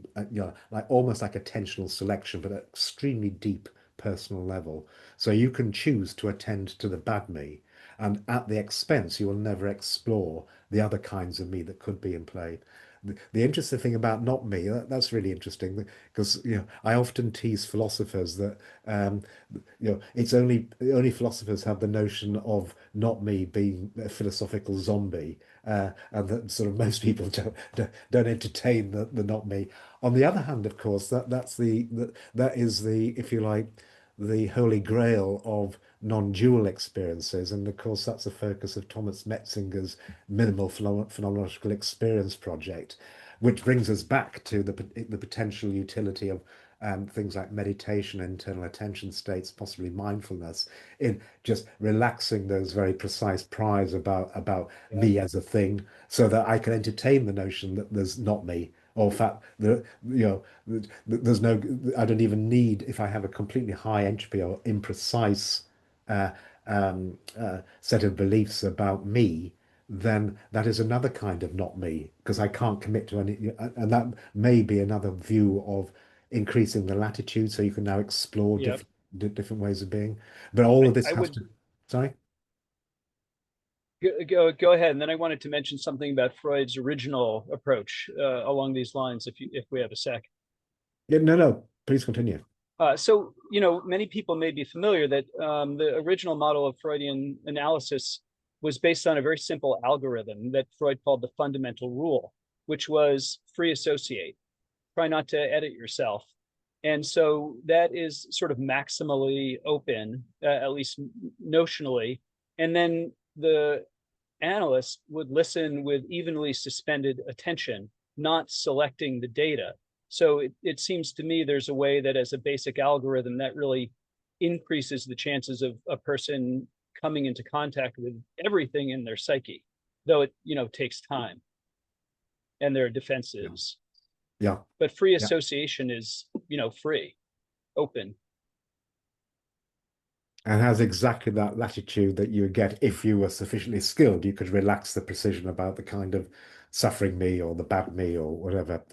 like almost like attentional selection, but at extremely deep personal level. So you can choose to attend to the bad me, and at the expense, you will never explore the other kinds of me that could be in play. The interesting thing about not me, that's really interesting, because I often tease philosophers that it's only philosophers have the notion of not me being a philosophical zombie, and that sort of most people don't entertain the not me. On the other hand, of course, that is the, if you like, the holy grail of non-dual experiences. And of course, that's the focus of Thomas Metzinger's minimal phenomenological experience project, which brings us back to the potential utility of things like meditation, internal attention states, possibly mindfulness, in just relaxing those very precise priors about me as a thing, so that I can entertain the notion that there's not me. Or in fact, there's no, I don't even need, if I have a completely high entropy or imprecise set of beliefs about me, then that is another kind of not me, because I can't commit to any, and that may be another view of increasing the latitude, so you can now explore Yep. different ways of being. But all of this I has would to, sorry? go ahead, and then I wanted to mention something about Freud's original approach along these lines, if we have a sec. Yeah, no, please continue. So, many people may be familiar that the original model of Freudian analysis was based on a very simple algorithm that Freud called the fundamental rule, which was free associate, try not to edit yourself. And so that is sort of maximally open, at least notionally. And then the analyst would listen with evenly suspended attention, not selecting the data. So it seems to me there's a way that, as a basic algorithm, that really increases the chances of a person coming into contact with everything in their psyche, though it takes time and there are defenses. Yeah. But free association is free, open. And has exactly that latitude that you would get if you were sufficiently skilled. You could relax the precision about the kind of suffering me or the bad me or whatever,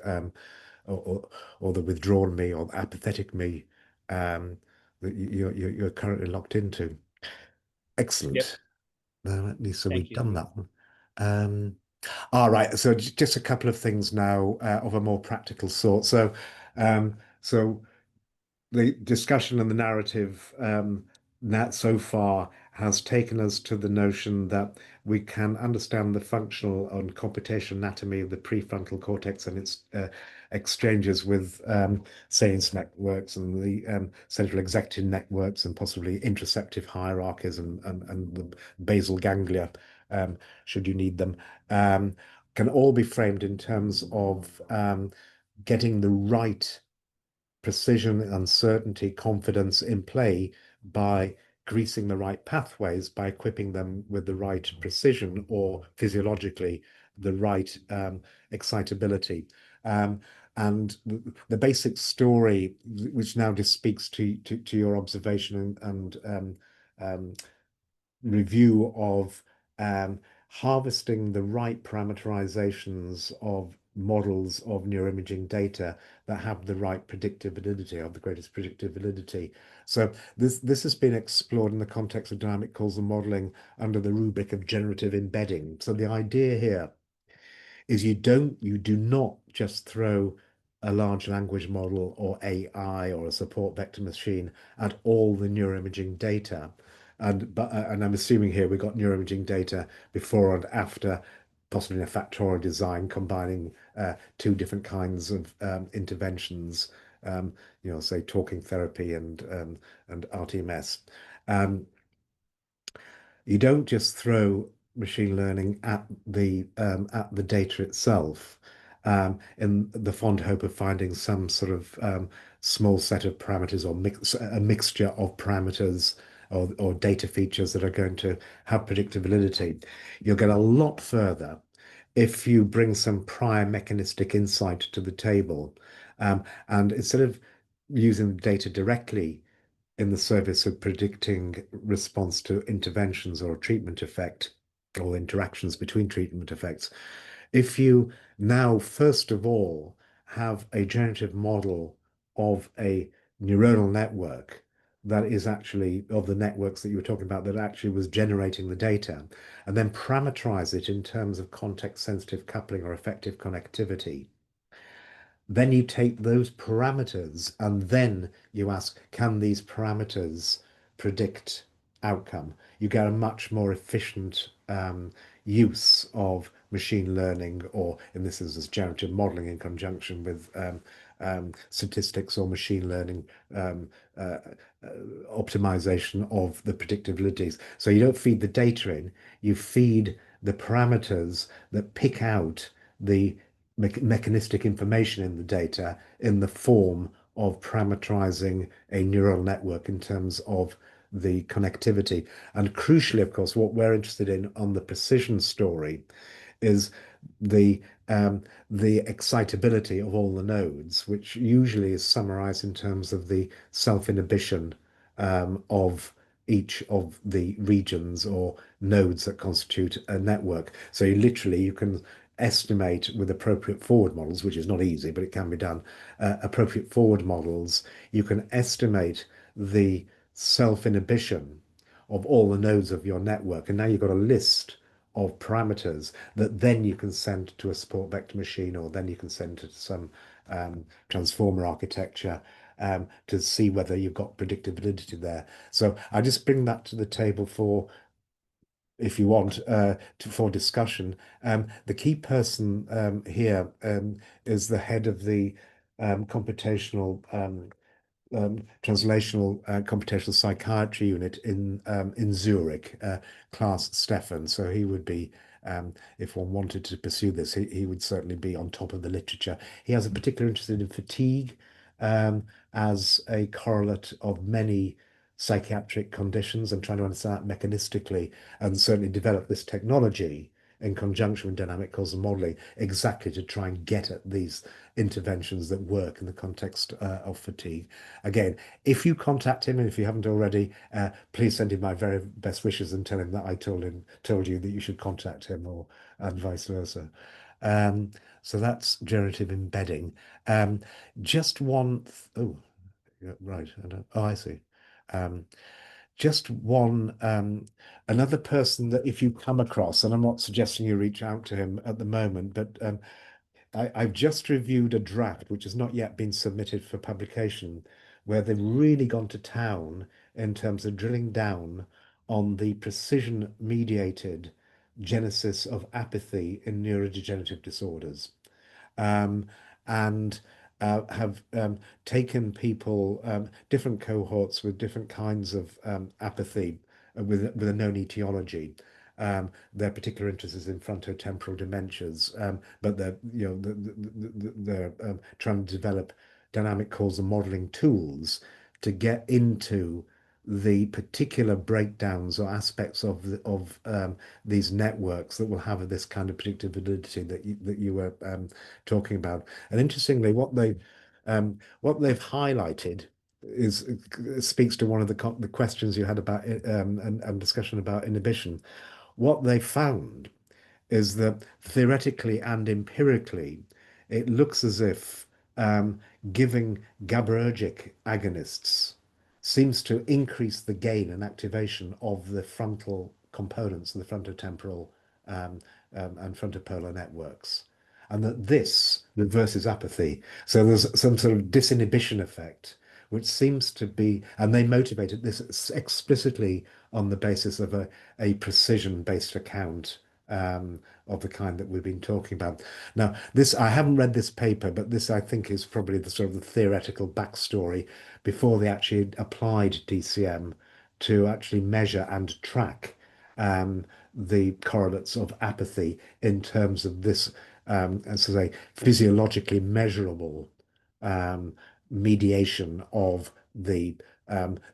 or the withdrawn me or the apathetic me that you're currently locked into. Excellent. Yep. At least so Thank we've you. done that one. All right. So just a couple of things now of a more practical sort. So the discussion and the narrative so far has taken us to the notion that we can understand the functional and computational anatomy of the prefrontal cortex and its exchanges with salience networks and the central executive networks and possibly interoceptive hierarchies and the basal ganglia, should you need them, can all be framed in terms of getting the right precision, uncertainty, confidence in play by greasing the right pathways by equipping them with the right precision or physiologically the right excitability. And the basic story, which now just speaks to your observation and review of harvesting the right parameterizations of models of neuroimaging data that have the right predictive validity, of the greatest predictive validity. So this has been explored in the context of dynamic causal modeling under the rubric of generative embedding. So the idea here is you do not just throw a large language model or AI or a support vector machine at all the neuroimaging data. And I'm assuming here we got neuroimaging data before and after, possibly in a factorial design, combining two different kinds of interventions, say talking therapy and RTMS. You don't just throw machine learning at the data itself, in the fond hope of finding some sort of small set of parameters or a mixture of parameters or data features that are going to have predictive validity. You'll get a lot further if you bring some prior mechanistic insight to the table, and instead of using the data directly in the service of predicting response to interventions or treatment effect or interactions between treatment effects. If you now, first of all, have a generative model of a neuronal network that is actually of the networks that you were talking about that actually was generating the data, and then parameterize it in terms of context-sensitive coupling or effective connectivity, then you take those parameters and then you ask, can these parameters predict outcome? You get a much more efficient use of machine learning, or in this instance, generative modeling in conjunction with statistics or machine learning optimization of the predictabilities. So you don't feed the data in, you feed the parameters that pick out the mechanistic information in the data in the form of parameterizing a neural network in terms of the connectivity. And crucially, of course, what we're interested in on the precision story is the excitability of all the nodes, which usually is summarized in terms of the self-inhibition of each of the regions or nodes that constitute a network. So you can estimate with appropriate forward models, which is not easy, but it can be done, appropriate forward models, you can estimate the self-inhibition of all the nodes of your network. And now you've got a list of parameters that then you can send to a support vector machine, or then you can send to some transformer architecture to see whether you've got predictive validity there. So I just bring that to the table for, if you want, for discussion. The key person here is the head of the computational translational computational psychiatry unit in Zurich, Klaus Steffen. So he would be, if one wanted to pursue this, he would certainly be on top of the literature. He has a particular interest in fatigue as a correlate of many psychiatric conditions, and trying to understand that mechanistically, and certainly develop this technology in conjunction with dynamic causal modeling exactly to try and get at these interventions that work in the context of fatigue. Again, if you contact him, and if you haven't already, please send him my very best wishes and tell him that I told you that you should contact him, or and vice versa. So that's generative embedding. Just one. Oh, yeah, right. I see. Just one, another person that if you come across, and I'm not suggesting you reach out to him at the moment, but I've just reviewed a draft which has not yet been submitted for publication, where they've really gone to town in terms of drilling down on the precision mediated genesis of apathy in neurodegenerative disorders. And have taken people, different cohorts with different kinds of apathy with a known etiology. Their particular interest is in frontotemporal dementias, but they're trying to develop dynamic causal modeling tools to get into the particular breakdowns or aspects of these networks that will have this kind of predictability that you were talking about. And interestingly, what they've highlighted is speaks to one of the questions you had about and discussion about inhibition. What they found is that theoretically and empirically, it looks as if giving GABAergic agonists seems to increase the gain and activation of the frontal components of the frontotemporal and frontopolar networks. And that this reverses apathy. So there's some sort of disinhibition effect, which seems to be, and they motivated this explicitly on the basis of a precision-based account of the kind that we've been talking about. Now, this, I haven't read this paper, but this I think is probably the sort of the theoretical backstory before they actually applied DCM to actually measure and track the correlates of apathy in terms of this, as I say, physiologically measurable mediation of the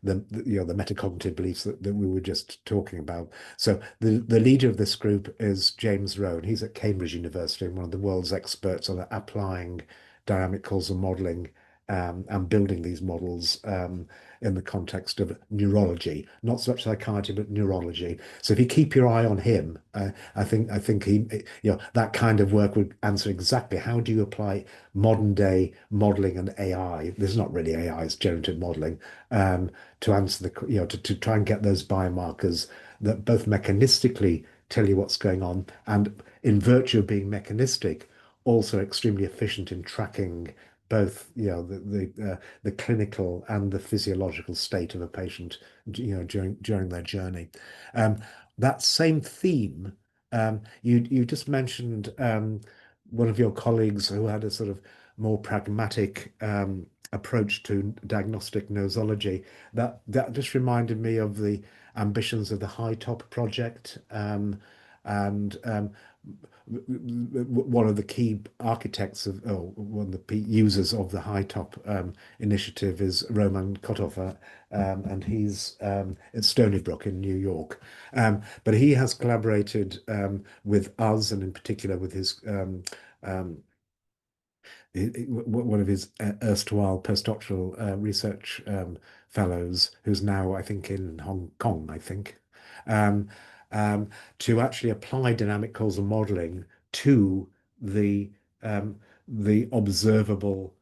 metacognitive beliefs that we were just talking about. So the leader of this group is James Rowan. He's at Cambridge University and one of the world's experts on applying dynamic causal modeling and building these models in the context of neurology, not so much psychiatry, but neurology. So if you keep your eye on him, I think he, that kind of work would answer exactly how do you apply modern day modeling and AI. This is not really AI, it's generative modeling, to answer the, to try and get those biomarkers that both mechanistically tell you what's going on and in virtue of being mechanistic, also extremely efficient in tracking both the clinical and the physiological state of a patient during their journey. That same theme, you just mentioned one of your colleagues who had a sort of more pragmatic approach to diagnostic nosology. That just reminded me of the ambitions of the High Top project, and one of the key architects of, one of the users of the High Top initiative is Roman Kotov, and he's at Stony Brook in New York. But he has collaborated with us, and in particular with his one of his erstwhile postdoctoral research fellows, who's now, I think, in Hong Kong, I think, to actually apply dynamic causal modeling to the observable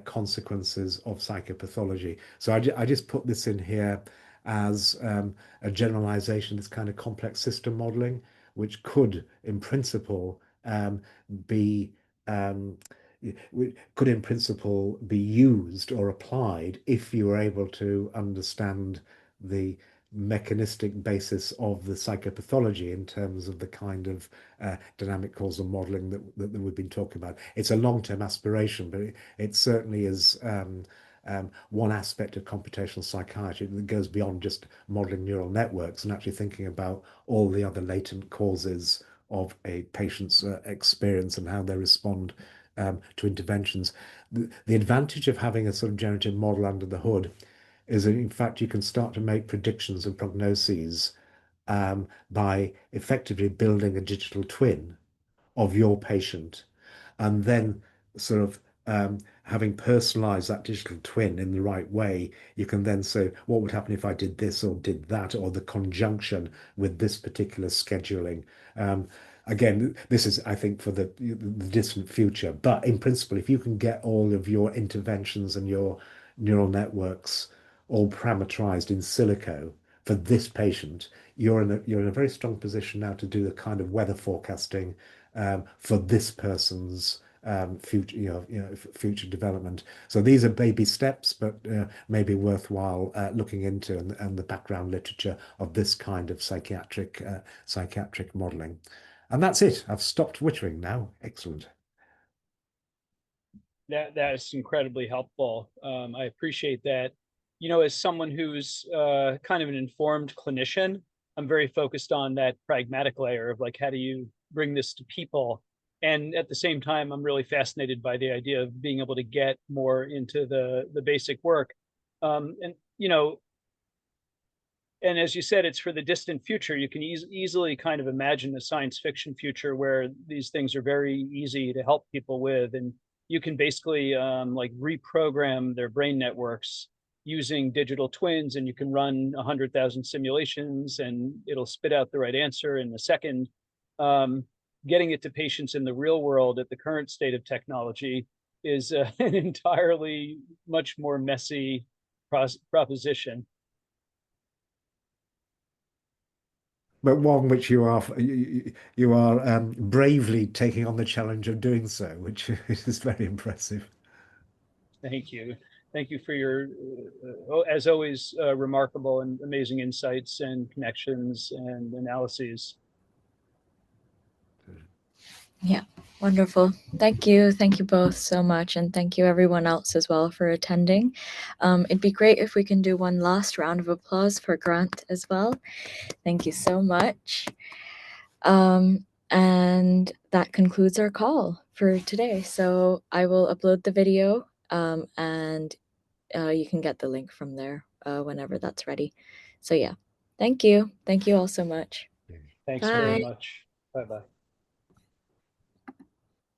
consequences of psychopathology. So I just put this in here as a generalization, this kind of complex system modeling, which could, in principle, be could in principle be used or applied if you were able to understand the mechanistic basis of the psychopathology in terms of the kind of dynamic causal modeling that we've been talking about. It's a long-term aspiration, but it certainly is one aspect of computational psychiatry that goes beyond just modeling neural networks and actually thinking about all the other latent causes of a patient's experience and how they respond to interventions. The advantage of having a sort of generative model under the hood is that, in fact, you can start to make predictions and prognoses by effectively building a digital twin of your patient and then sort of having personalized that digital twin in the right way. You can then say, what would happen if I did this or did that, or the conjunction with this particular scheduling. Again, this is, I think, for the distant future. But in principle, if you can get all of your interventions and your neural networks all parameterized in silico for this patient, you're in a very strong position now to do the kind of weather forecasting for this person's future, future development. So these are baby steps, but maybe worthwhile looking into, and the background literature of this kind of psychiatric modeling. And that's it. I've stopped wittering now. Excellent. That is incredibly helpful. I appreciate that. As someone who's kind of an informed clinician, I'm very focused on that pragmatic layer of like, how do you bring this to people? And at the same time, I'm really fascinated by the idea of being able to get more into the basic work. And And as you said, it's for the distant future. You can easily kind of imagine a science fiction future where these things are very easy to help people with, and you can basically like reprogram their brain networks using digital twins, and you can run 100,000 simulations, and it'll spit out the right answer in a second. Getting it to patients in the real world at the current state of technology is an entirely much more messy proposition. But one which you are bravely taking on the challenge of doing so, which is very impressive. Thank you. Thank you for your, as always, remarkable and amazing insights and connections and analyses. Yeah, wonderful. Thank you. Thank you both so much. And thank you everyone else as well for attending. It'd be great if we can do one last round of applause for Grant as well. Thank you so much. And that concludes our call for today. So I will upload the video and you can get the link from there whenever that's ready. So yeah, thank you. Thank you all so much. Thanks Bye. very much. Bye-bye.